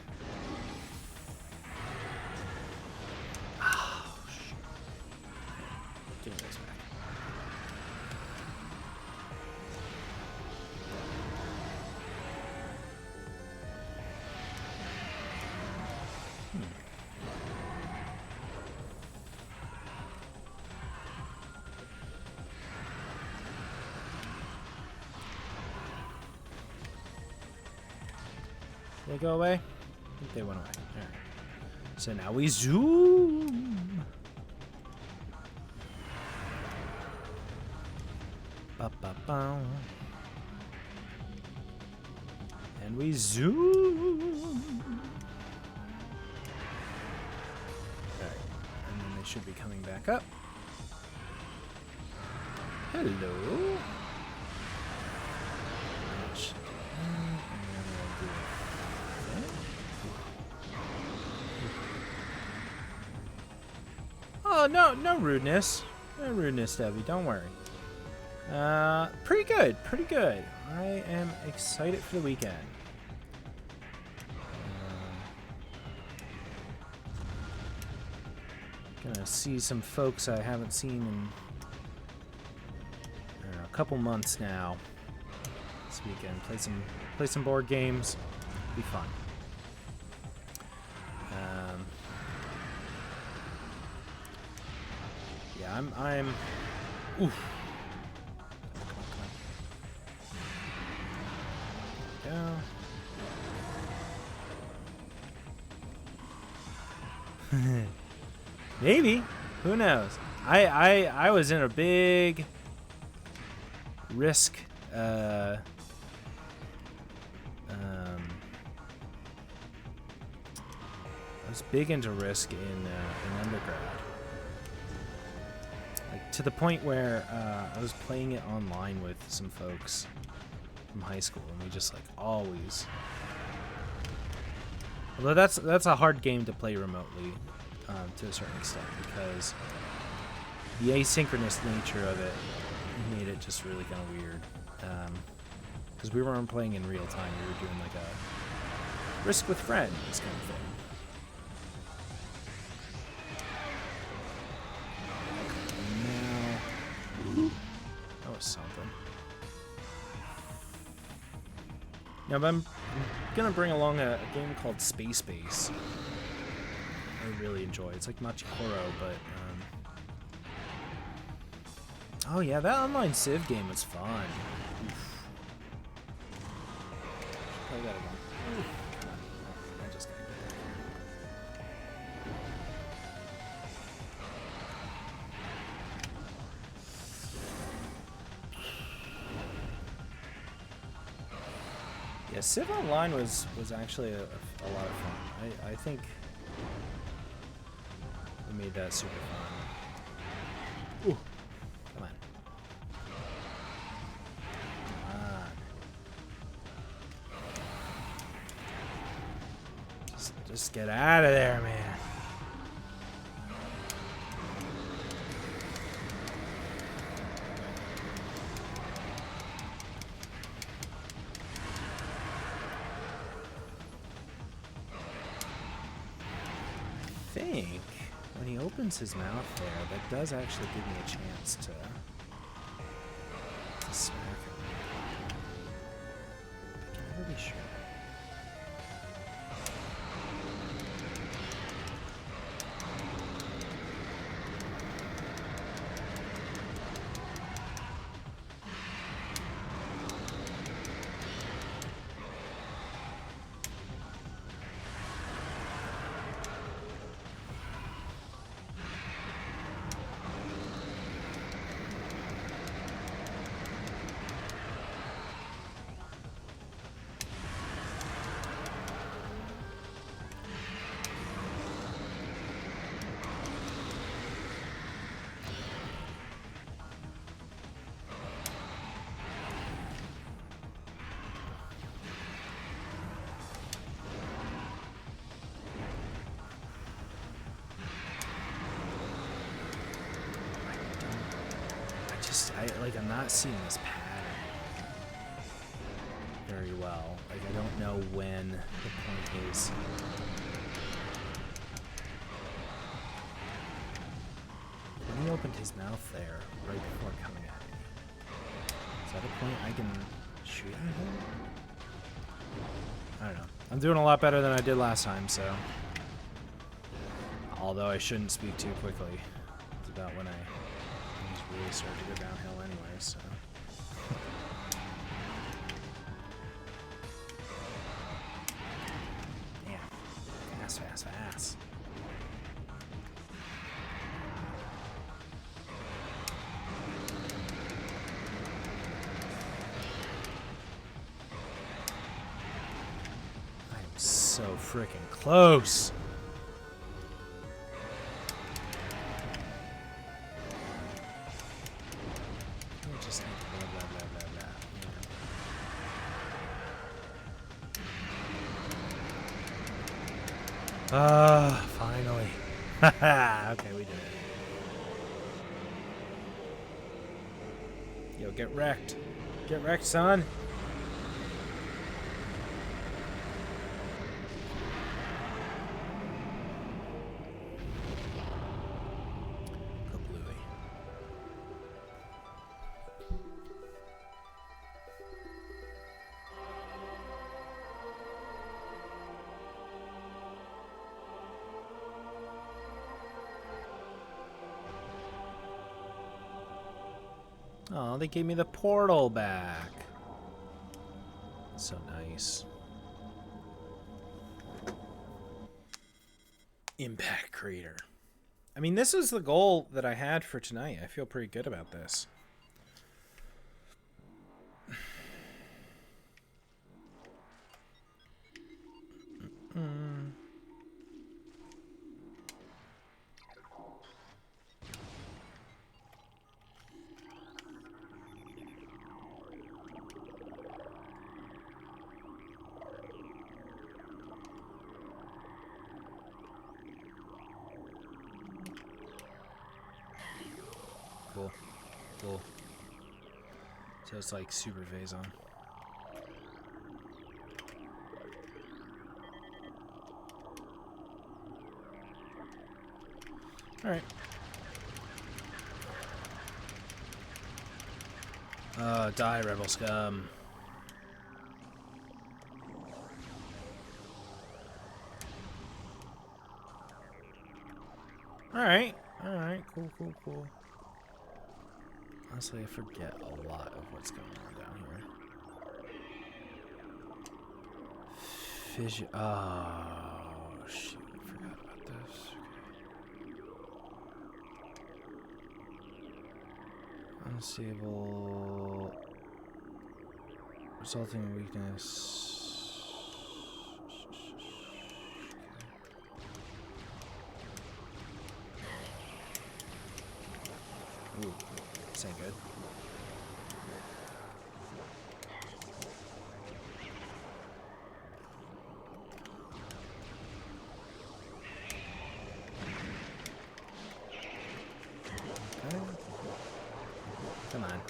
Speaker 1: Give me this back. Did they go away? I think they went away. All right. So now we zoom. And we zoom. Okay. And then they should be coming back up. Hello. Oh, no rudeness. No rudeness, Debbie. Don't worry. Pretty good. Pretty good. I am excited for the weekend. Gonna see some folks I haven't seen in I don't know, a couple months now. This weekend, play some board games. Be fun. Yeah, I'm. Oof. Go. Maybe. Who knows? I was in a big risk I was big into Risk in undergrad. Like to the point where I was playing it online with some folks from high school, and we just like always. Although that's a hard game to play remotely to a certain extent, because the asynchronous nature of it made it just really kind of weird. Because we weren't playing in real time, we were doing like a Risk with friends kind of thing. That was something. Yeah, but I'm gonna bring along a game called Space Base. I really enjoy. It's like Machikoro, but oh yeah, that online Civ game was fun. Oof. Play that again. Oof. Come on. I just gotta get back here. Yeah, Civ Online was actually a lot of fun. I think we made that super fun. Ooh. Come on. Just get out of there, man. I think when he opens his mouth there, that does actually give me a chance to smack him. I can never be sure. I'm not seeing this pattern very well. Like, I don't know when the point is. When he opened his mouth there, right before coming at me, is that a point I can shoot at him? I don't know. I'm doing a lot better than I did last time, so. Although I shouldn't speak too quickly. It's about when I really started to go downhill anyway, so. Damn. Fast. I am so freaking close. Finally. Okay, we did it. Yo, get wrecked. Get wrecked, son. Oh, they gave me the portal back. So nice. Impact Crater. I mean, this is the goal that I had for tonight. I feel pretty good about this. Cool. So it's like super phase on. Alright. Die, Rebel Scum. Alright. Alright. Cool, cool, cool. Honestly, I forget a lot of what's going on down here. Fish. Oh, shoot. I forgot about this. Okay. Unstable. Resulting in weakness. Ooh, this ain't good. Okay. Come on.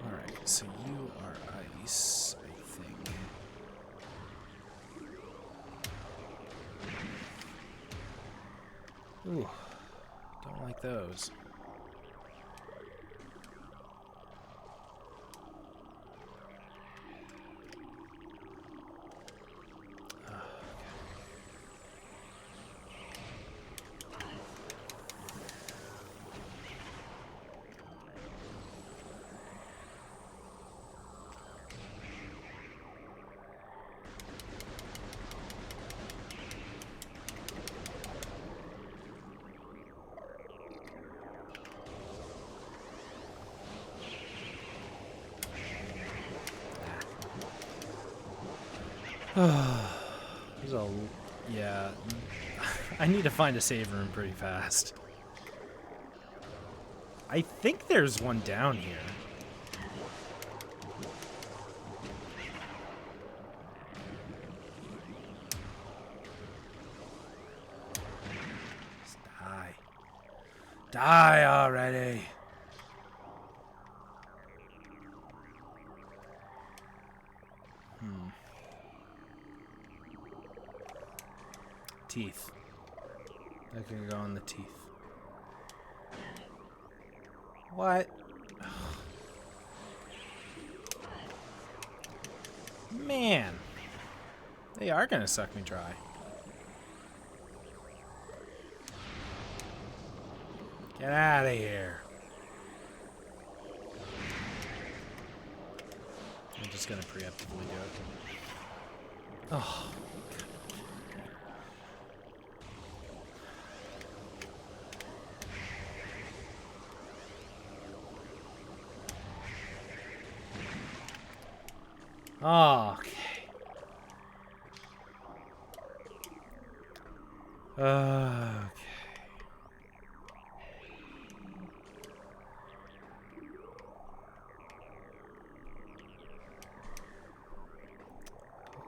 Speaker 1: Alright, so you are ice, I think. Ooh, don't like those. There's a... Yeah. I need to find a save room pretty fast. I think there's one down here. Just die. Die already. Teeth. That could go on the teeth. What? Man. They are gonna suck me dry. Get out of here. I'm just gonna preemptively do it. Oh. Okay. Okay.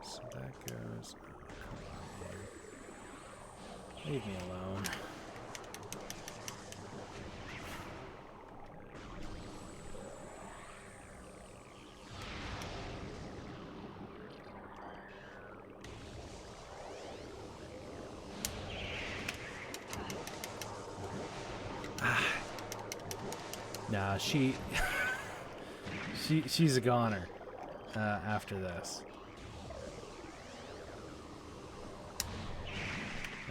Speaker 1: So that goes. Leave me alone. Nah, she's a goner after this.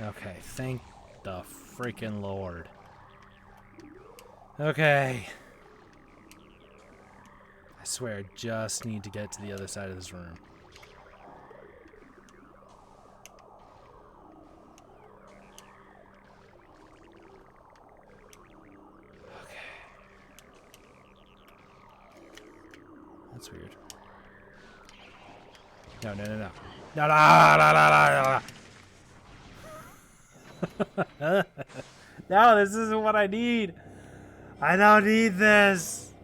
Speaker 1: Okay, thank the freaking Lord. Okay. I swear, I just need to get to the other side of this room. That's weird. No, no, no, no. No, no, no, no, no, no. No, this isn't what I need. I don't need this.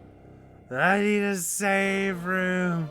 Speaker 1: I need a save room.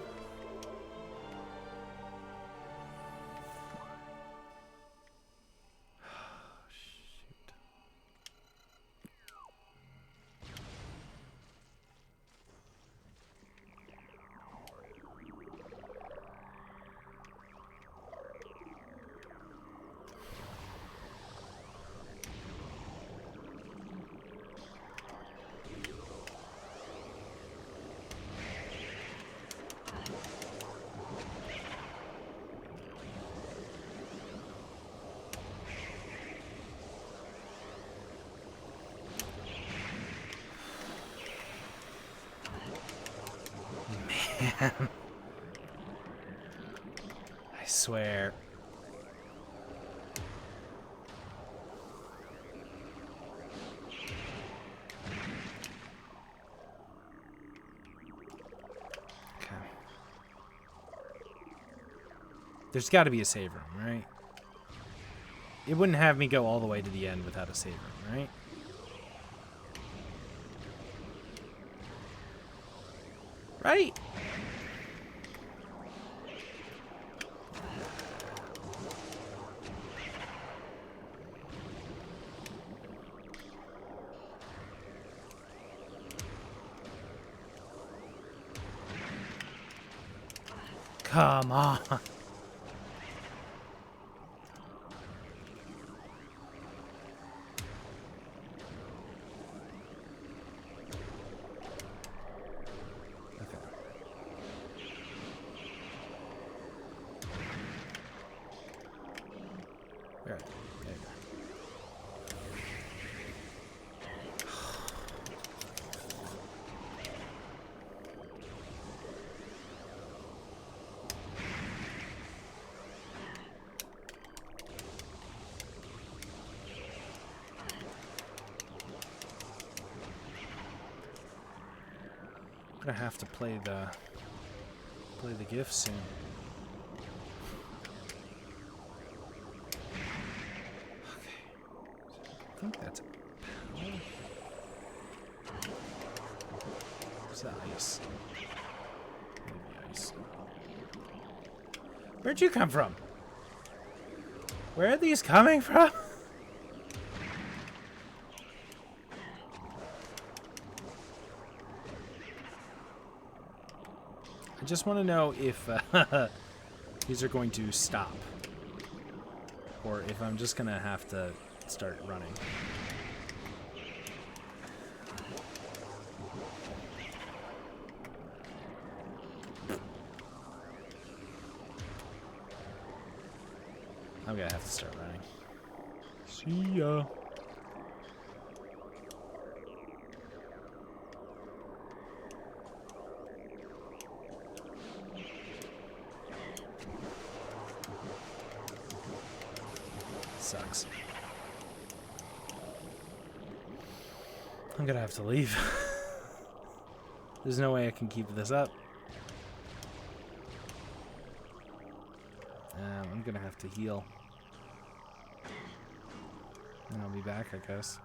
Speaker 1: am. I swear. Okay. There's got to be a save room, right? It wouldn't have me go all the way to the end without a save room, right? Right? Come on. Right. There you go. I'm gonna have to play the GIF soon. I think that's a power. What's that ice? Maybe ice. Where'd you come from? Where are these coming from? I just want to know if these are going to stop. Or if I'm just gonna have to start running. I'm gonna have to start running. See ya. Sucks. I'm gonna have to leave. There's no way I can keep this up. I'm gonna have to heal. And I'll be back, I guess.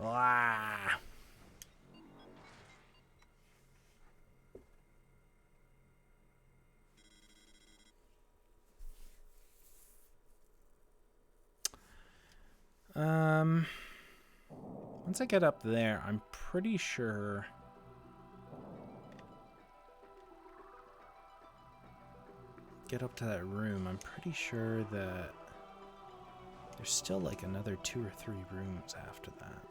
Speaker 1: Ah! Once I get up there, I'm pretty sure get up to that room. I'm pretty sure that there's still like another 2 or 3 rooms after that.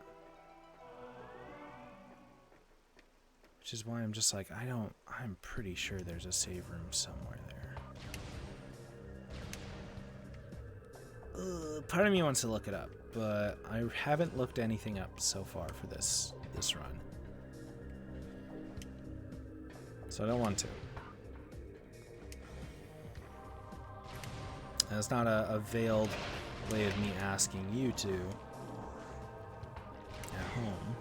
Speaker 1: Which is why I'm just like, I'm pretty sure there's a save room somewhere there. Part of me wants to look it up, but I haven't looked anything up so far for this run. So I don't want to. That's not a veiled way of me asking you to at home.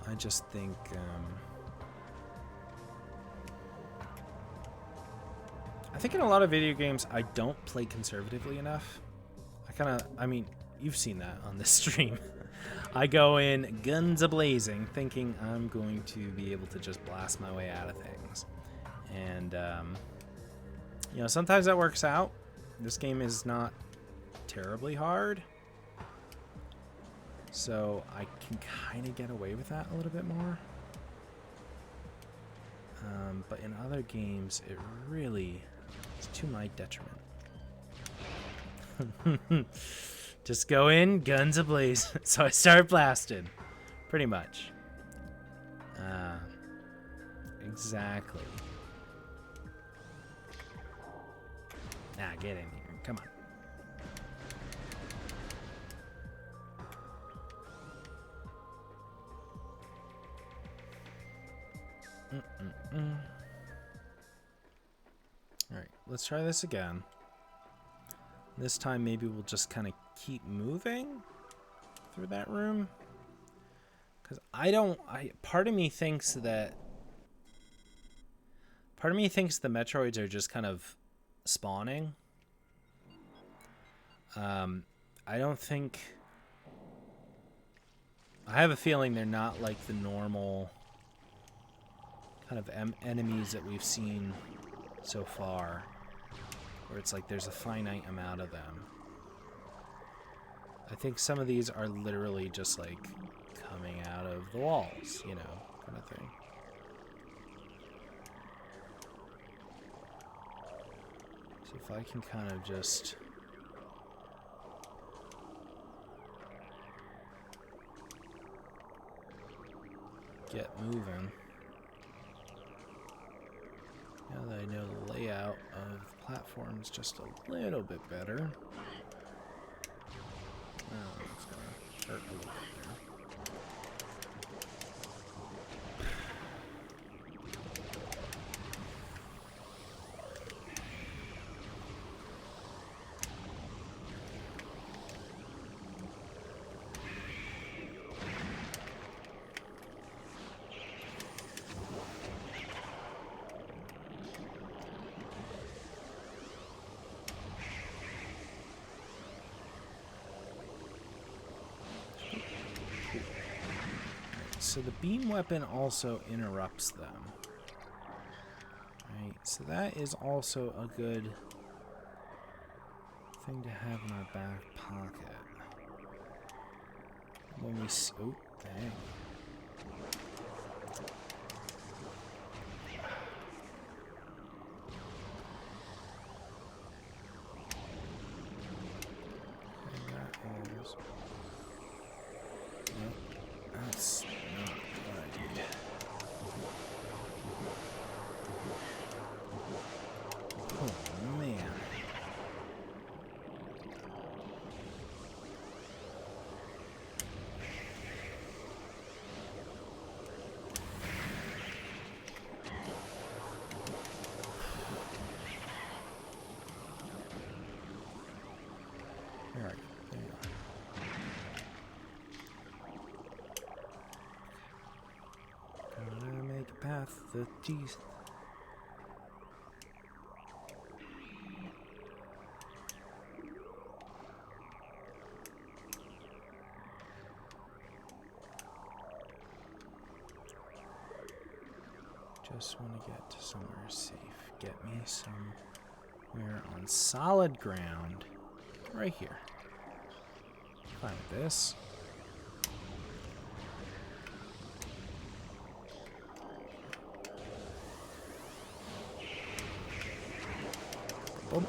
Speaker 1: I just think in a lot of video games I don't play conservatively enough. I mean, you've seen that on this stream. I go in guns a-blazing thinking I'm going to be able to just blast my way out of things. And you know, sometimes that works out. This game is not terribly hard, so I can kind of get away with that a little bit more. But in other games, it really is to my detriment. Just go in, guns ablaze. So I start blasting, pretty much. Exactly. Nah, get in here. Come on. Alright, let's try this again. This time maybe we'll just kind of keep moving through that room. Because part of me thinks the Metroids are just kind of spawning. I don't think... I have a feeling they're not like the normal kind of enemies that we've seen so far, where it's like there's a finite amount of them. I think some of these are literally just like coming out of the walls, you know, kind of thing. So if I can kind of just... get moving. Now that I know the layout of the platforms just a little bit better. Oh, it's gonna hurt a little bit there. So the beam weapon also interrupts them. Right, so that is also a good thing to have in our back pocket. When we... oh, dang. That's not what I need. Oh, man. All right, there you are. Gotta make a path the teeth. Just want to get to somewhere safe. Get me somewhere on solid ground. Right here. Fine with this. Boom.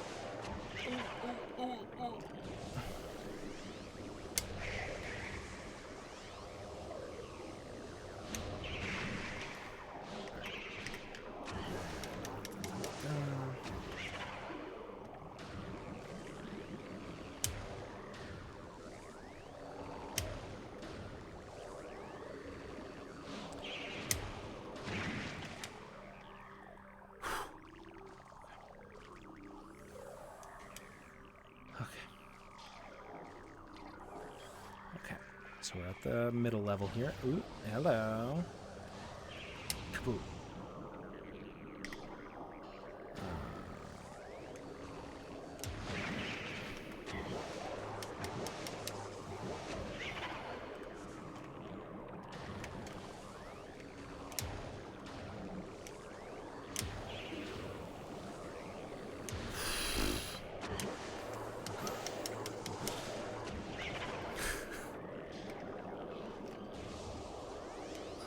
Speaker 1: So we're at the middle level here. Ooh, hello. Kaboom.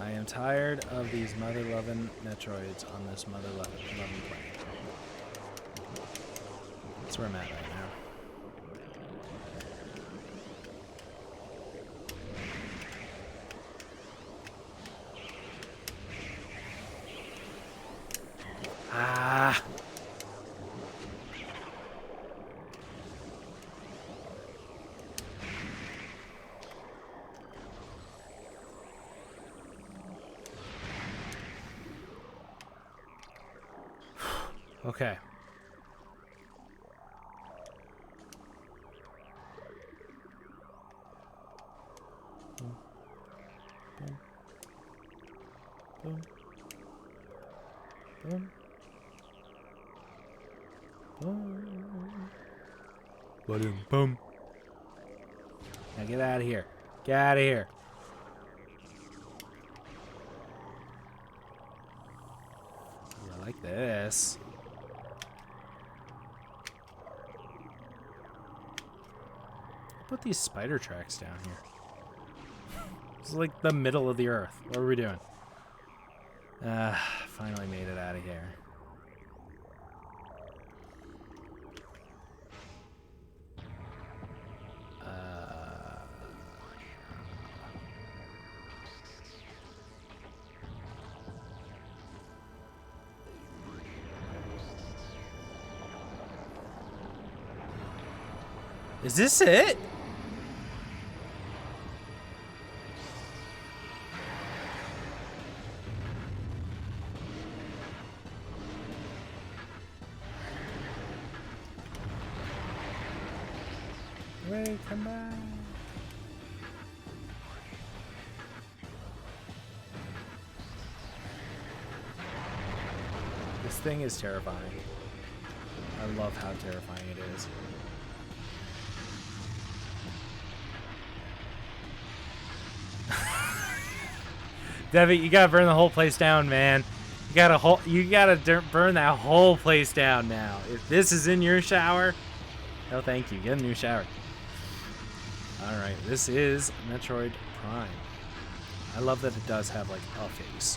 Speaker 1: I am tired of these mother-loving Metroids on this mother-loving planet. That's where I'm at right now. Ah! Okay. Boom. Boom. Boom. Boom. Boom. Boom. Now get out of here. Get out of here. Ooh, I like this. Put these spider tracks down here. It's like the middle of the earth. What are we doing? Finally made it out of here. Is this it? Ray, come back. This thing is terrifying. I love how terrifying it is. Devitt, you gotta burn the whole place down, man. You gotta burn that whole place down now. If this is in your shower, no thank you. Get in your shower. Alright, this is Metroid Prime. I love that it does have, like, a face.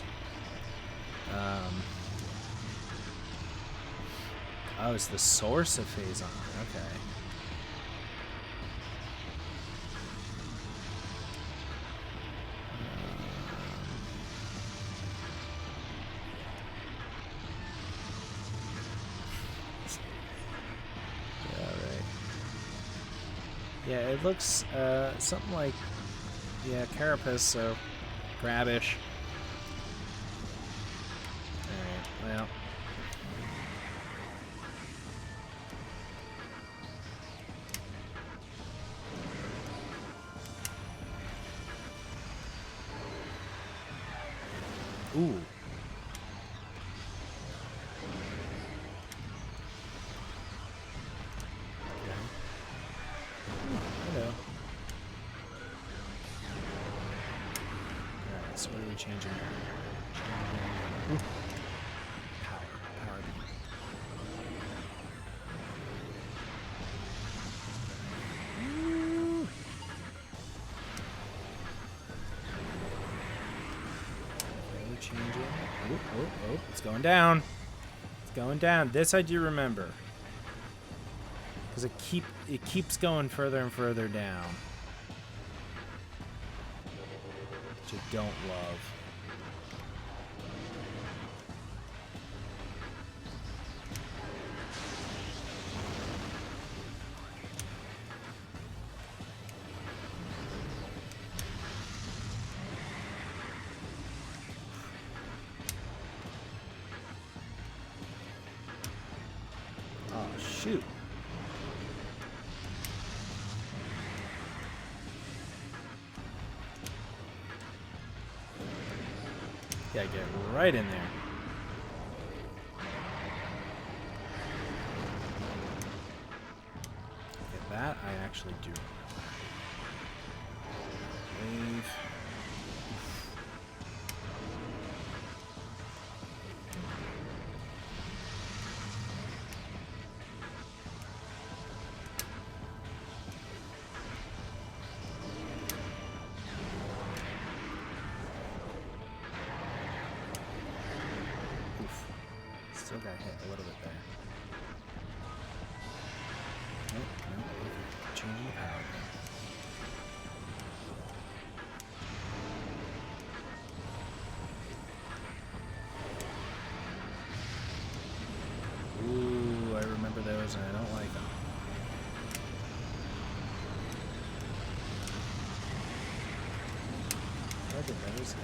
Speaker 1: Oh, it's the source of Phazon. Okay. Yeah, it looks something like, yeah, Carapace, so Grabbish. Alright, well. Ooh. So what are we changing now? Power beam. Okay, we're changing. Oh, it's going down. It's going down. This I do remember. Because it keeps going further and further down. Which I don't love. Oh, shoot. Gotta get right in there. Get that, I actually do. Wave. Still got hit a little bit there. Nope. Changing power. Ooh, I remember those and I don't like them. Where did those go?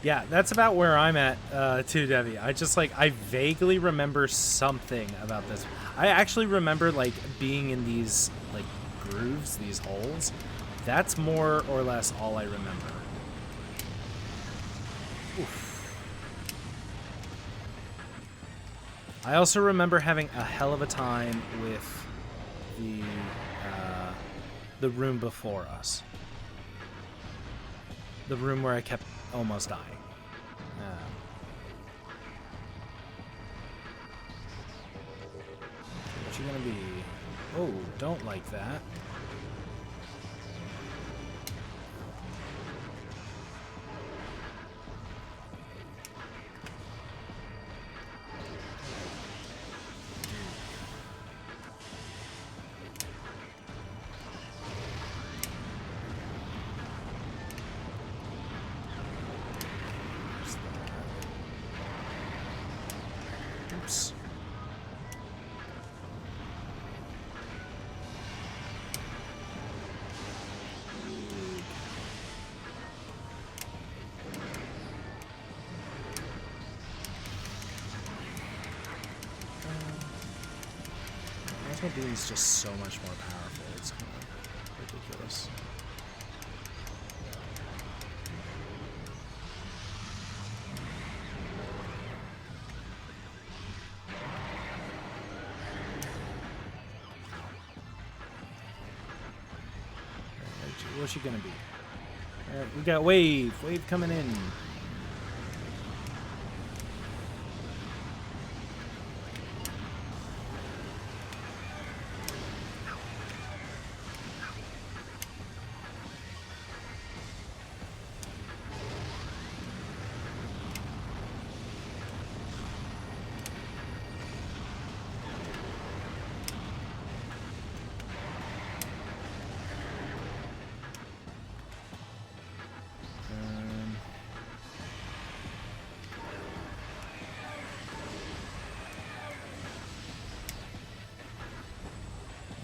Speaker 1: Yeah, that's about where I'm at, too, Debbie. I just, like, I vaguely remember something about this. I actually remember, like, being in these, like, grooves, these holes. That's more or less all I remember. Oof. I also remember having a hell of a time with the room before us. The room where I kept almost dying. What you gonna be? Oh, don't like that. Oops. Plasma beam is just so much more powerful. It's kind of ridiculous. What's she gonna be? Alright, we got wave. Wave coming in.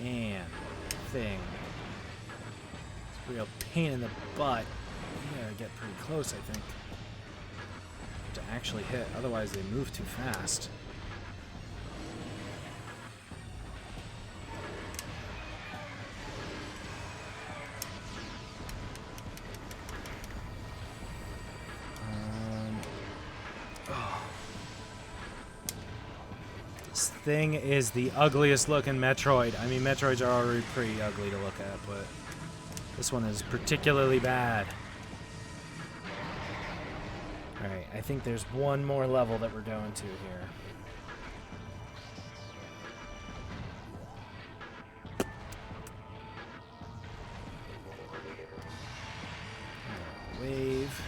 Speaker 1: Man, thing. It's a real pain in the butt. You gotta get pretty close, I think, to actually hit. Otherwise, they move too fast. Thing is the ugliest looking Metroid. I mean, Metroids are already pretty ugly to look at, but this one is particularly bad. Alright, I think there's one more level that we're going to here. Wave.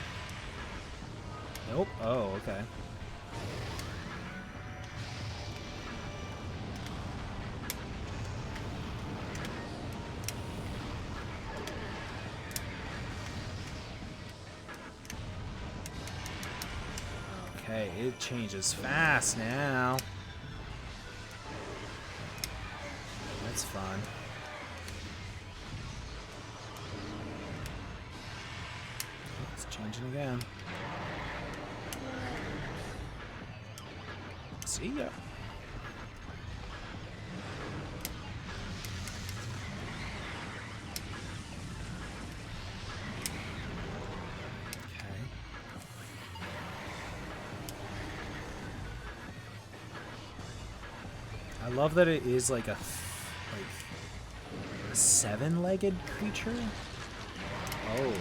Speaker 1: Nope. Oh, okay. Okay, it changes fast now. That's fun. It's changing again. See ya. I love that it is like a seven-legged creature. Oh.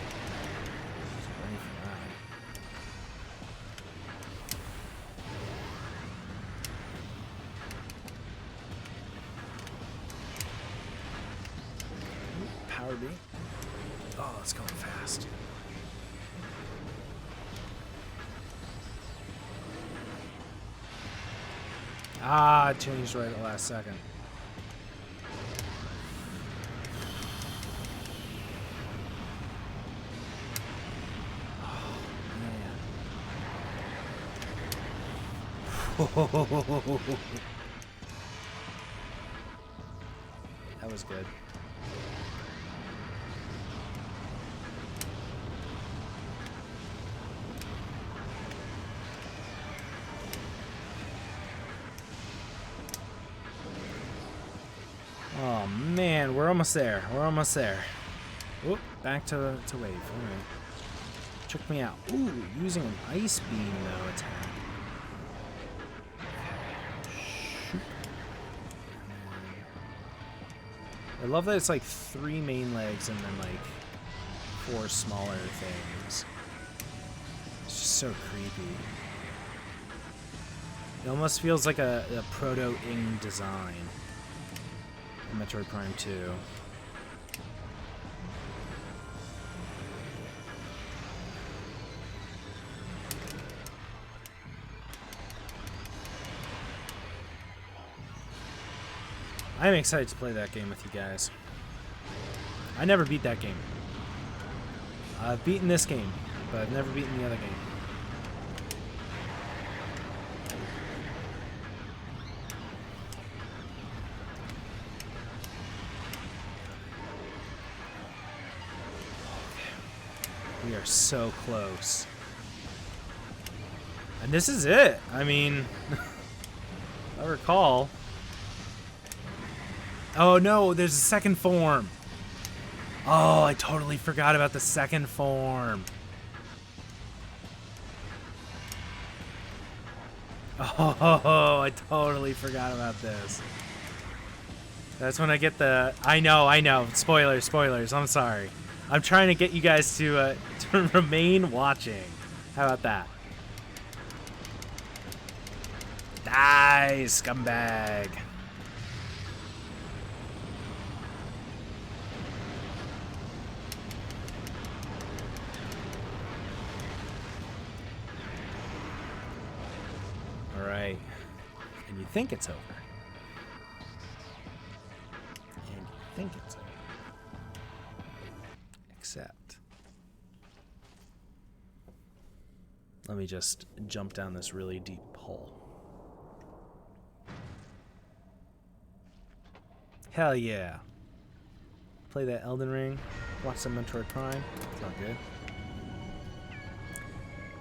Speaker 1: Power beam. Oh, it's going fast. Ah, it changed right at the last second. Oh, man. That was good. Oh man, we're almost there. We're almost there. Oop, back to wave. All right. Check me out. Ooh, using an ice beam though attack. Shoot. I love that it's like 3 main legs and then like 4 smaller things. It's just so creepy. It almost feels like a proto-ing design. Metroid Prime 2. I'm excited to play that game with you guys. I never beat that game. I've beaten this game, but I've never beaten the other game. We are so close. And this is it. I mean, I recall. Oh no, there's a second form. Oh, I totally forgot about the second form. Oh, I totally forgot about this. That's when I get the... I know. Spoilers. I'm sorry. I'm trying to get you guys to remain watching. How about that? Die, scumbag. All right. And you think it's over. Except, let me just jump down this really deep hole. Hell yeah. Play that Elden Ring, watch some Metroid Prime. It's all good.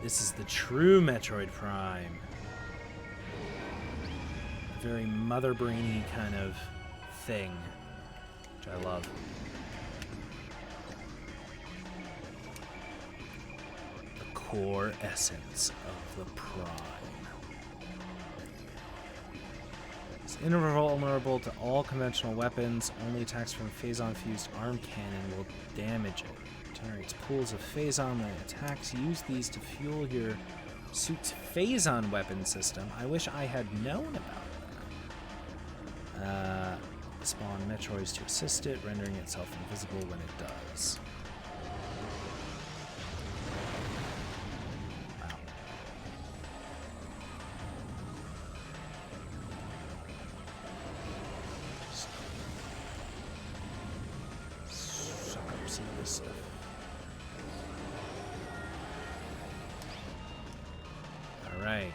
Speaker 1: This is the true Metroid Prime. Very mother brainy kind of thing, which I love. Core essence of the Prime. It's invulnerable to all conventional weapons. Only attacks from Phazon-fused arm cannon will damage it. Generates pools of Phazon when it attacks. Use these to fuel your suit's Phazon weapon system. I wish I had known about that. Spawn Metroids to assist it, rendering itself invisible when it does. Alright.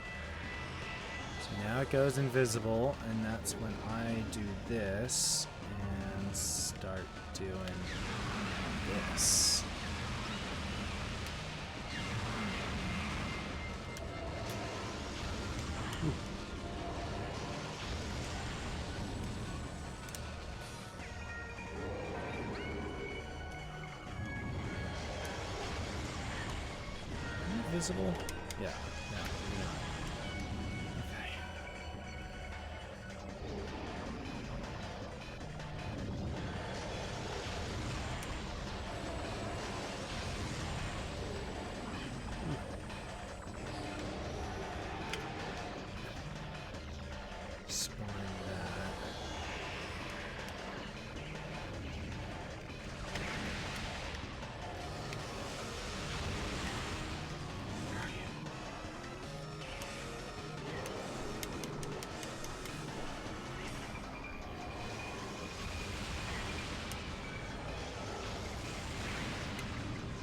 Speaker 1: So now it goes invisible, and that's when I do this and start doing this. Ooh. Invisible? Yeah.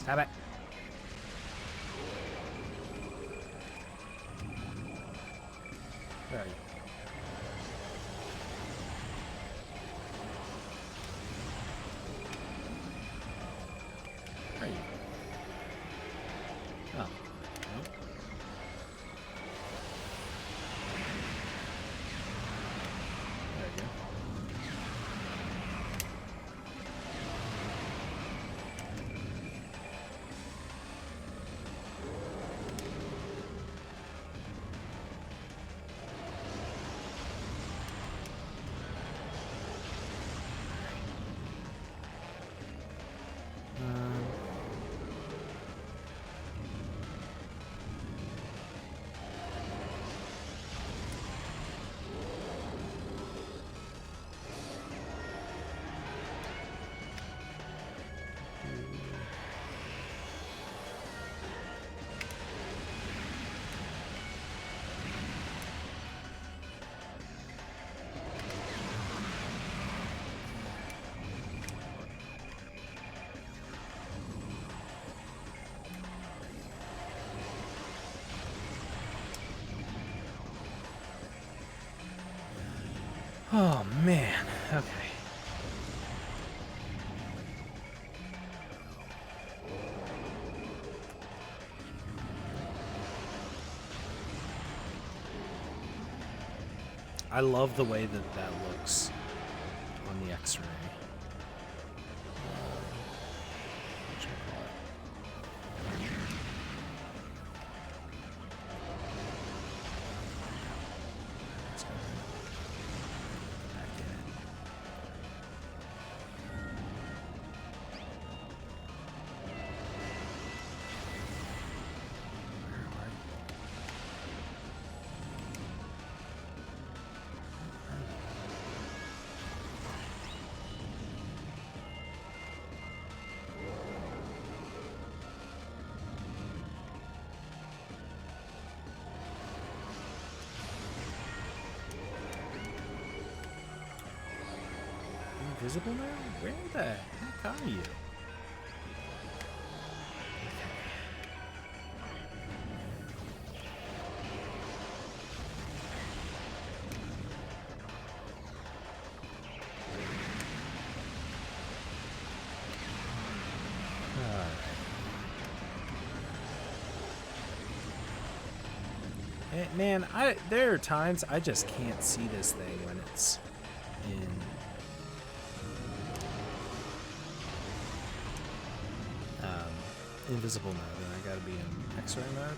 Speaker 1: Stop it. Where are you? Where are you? Oh. Nope. There we go. Oh man. Okay. I love the way that that looks on the X-ray. Let's go back in it. Where are you? Invisible now? Where the heck are you? Alright. Man, there are times I just can't see this thing when it's in invisible mode, and I gotta be in X-ray mode.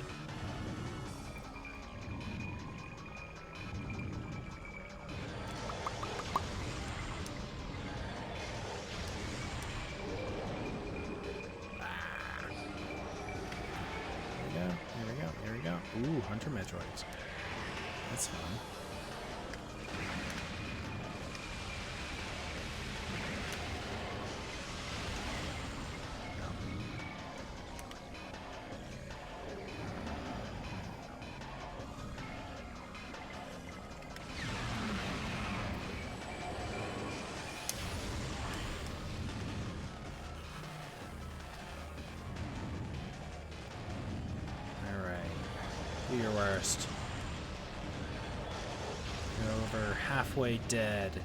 Speaker 1: Here we go. Ooh, Hunter Metroids. That's fun. Do your worst. You're over halfway dead.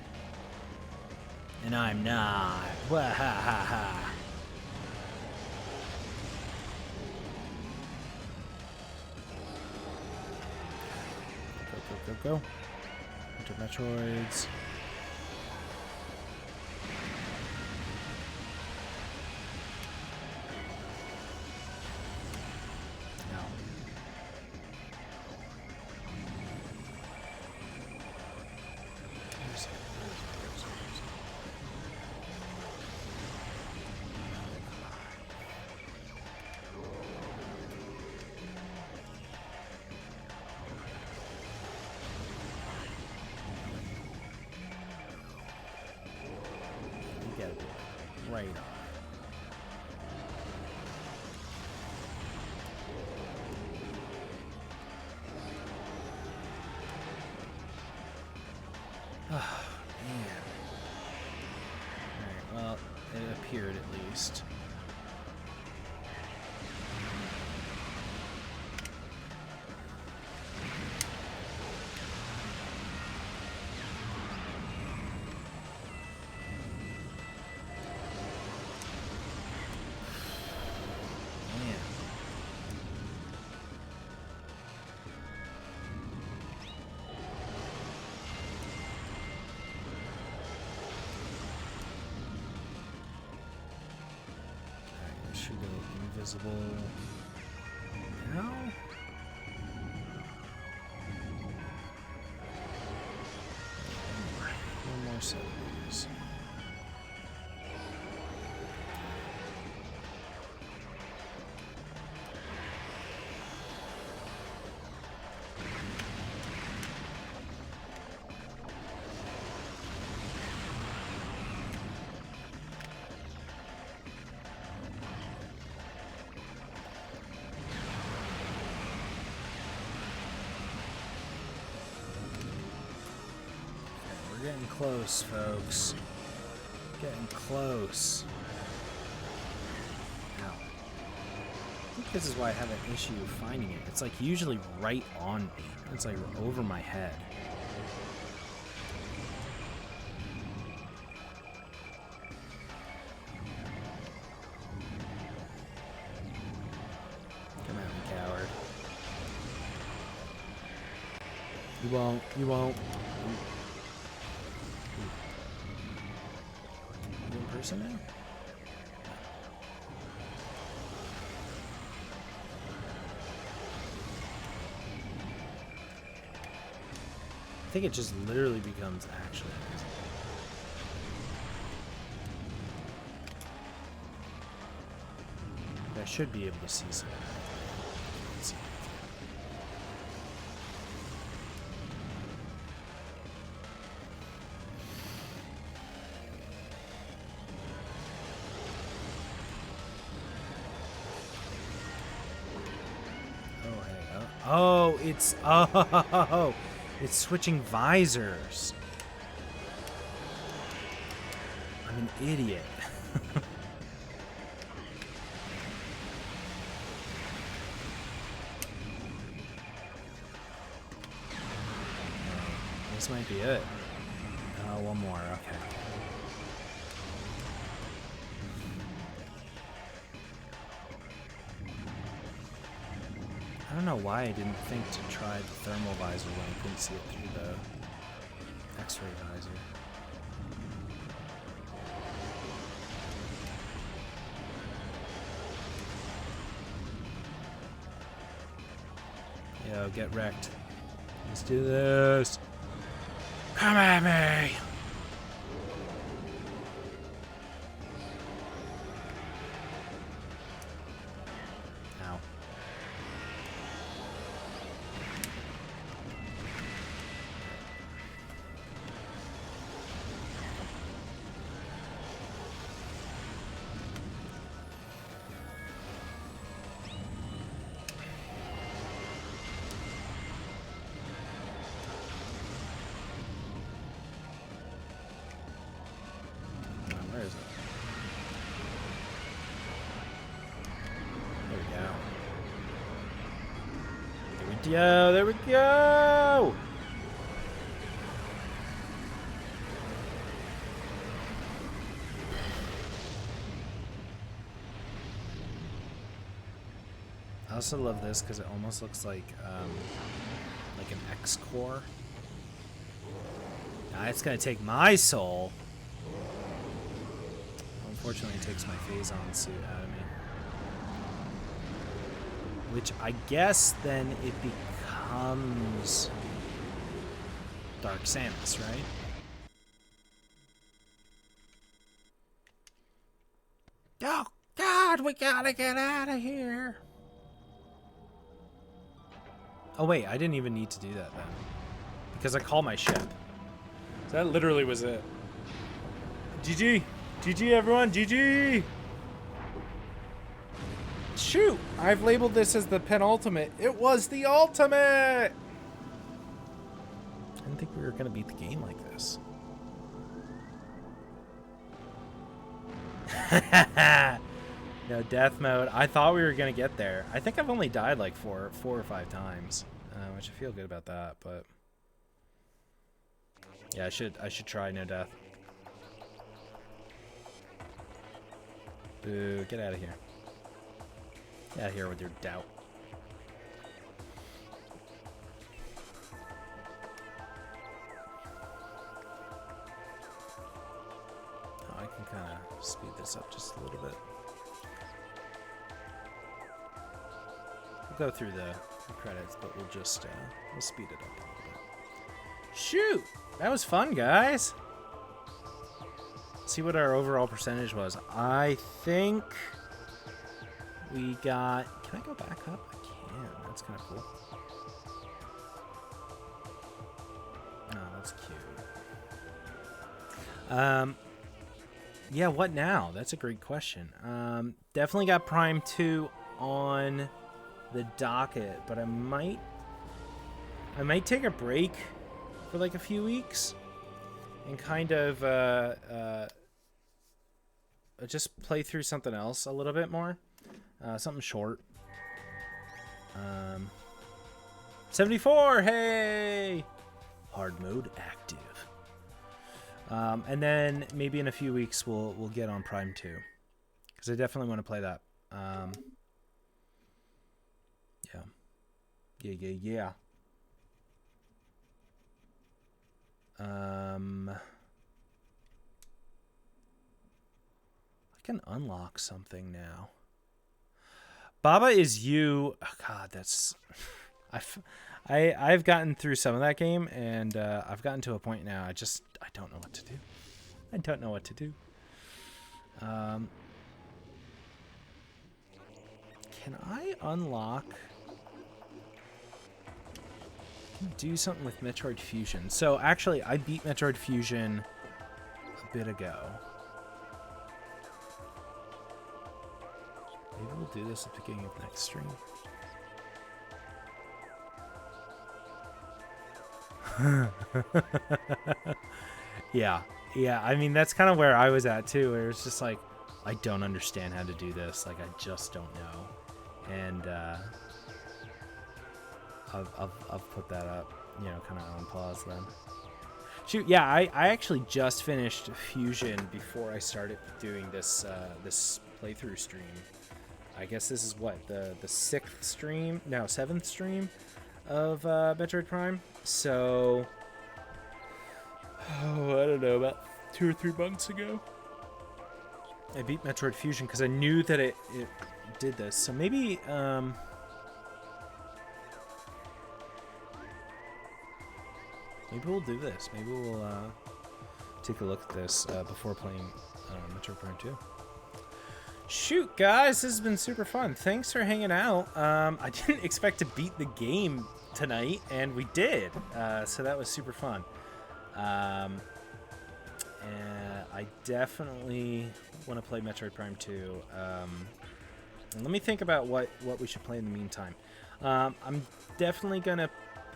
Speaker 1: And I'm not. Wahahaha. Go. Hunter Metroids. Right on. Oh, man. Alright, well, it appeared at least. should go invisible now. One more set of these. Getting close, folks. Getting close. Ow. I think this is why I have an issue finding it. It's like usually right on me. It's like over my head. Come at me, coward. You won't. You won't. Person now? I think it just literally becomes actually invisible. I should be able to see something. Let's see. Oh, it's switching visors. I'm an idiot. This might be it. One more, okay. I don't know why I didn't think to try the thermal visor when I couldn't see it through the X-ray visor. Yo, get wrecked. Let's do this. Come at me! Where is it? There we go. There we go. There we go. I also love this because it almost looks like an X core. Now it's gonna take my soul. Unfortunately, it takes my Phazon suit out of me. Which I guess then it becomes Dark Samus, right? Oh, God, we gotta get out of here. Oh, wait, I didn't even need to do that then. Because I call my ship. So that literally was it. GG. GG, everyone. GG. Shoot. I've labeled this as the penultimate. It was the ultimate. I didn't think we were going to beat the game like this. No, death mode. I thought we were going to get there. I think I've only died like four or five times, which I feel good about that, but yeah, I should try no death. Boo, get out of here. Get out of here with your doubt. Oh, I can kind of speed this up just a little bit. go through the credits, but we'll just we'll speed it up a little bit. Shoot, that was fun, guys. Let's see what our overall percentage was. I think we got. Can I go back up? I can. That's kind of cool. Oh, that's cute. Yeah, what now? That's a great question. Definitely got Prime 2 on the docket, but I might take a break for like a few weeks and kind of just play through something else a little bit more. Something short. 74, hey! Hard mode active. And then maybe in a few weeks we'll get on Prime 2, because I definitely want to play that. Yeah. I can unlock something now. Baba Is You. Oh God, that's. I've gotten through some of that game, and I've gotten to a point now. I don't know what to do. I don't know what to do. Can I unlock? Do something with Metroid Fusion. So actually, I beat Metroid Fusion a bit ago. Maybe we'll do this at the beginning of next stream. Yeah. I mean, that's kind of where I was at too, where it's just like, I don't understand how to do this. Like, I just don't know. And I've put that up, kind of on pause then. Shoot, yeah, I actually just finished Fusion before I started doing this this playthrough stream. I guess this is what, the 6th stream? No, 7th stream of Metroid Prime. So, I don't know, about 2 or 3 months ago, I beat Metroid Fusion because I knew that it did this. So maybe we'll do this. Maybe we'll take a look at this before playing Metroid Prime 2. Shoot, guys, this has been super fun. Thanks for hanging out. I didn't expect to beat the game tonight, and we did. So that was super fun. And I definitely want to play Metroid Prime 2. And let me think about what we should play in the meantime. I'm definitely going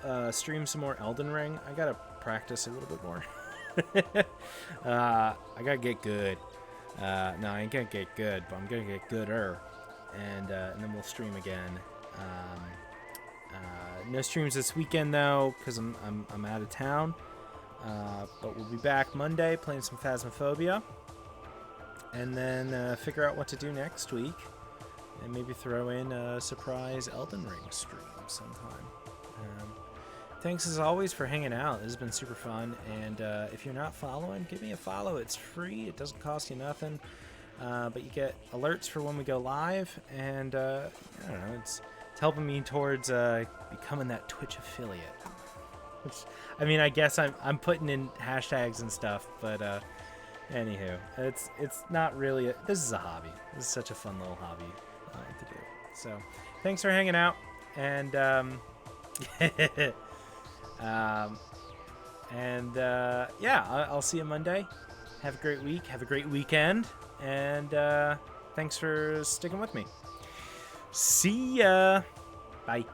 Speaker 1: to stream some more Elden Ring. I got to practice a little bit more. I got to get good. No, I ain't gonna get good, but I'm gonna get gooder, and then we'll stream again. No streams this weekend though, because I'm out of town. But we'll be back Monday playing some Phasmophobia, and then figure out what to do next week, and maybe throw in a surprise Elden Ring stream sometime. Thanks as always for hanging out. This has been super fun, and if you're not following, give me a follow. It's free. It doesn't cost you nothing, but you get alerts for when we go live, and I don't know, it's helping me towards becoming that Twitch affiliate. Which, I mean, I guess I'm putting in hashtags and stuff, but anywho, it's not really. This is a hobby. This is such a fun little hobby to do. So thanks for hanging out, and yeah, I'll see you Monday. Have a great week. Have a great weekend. And thanks for sticking with me. See ya. Bye.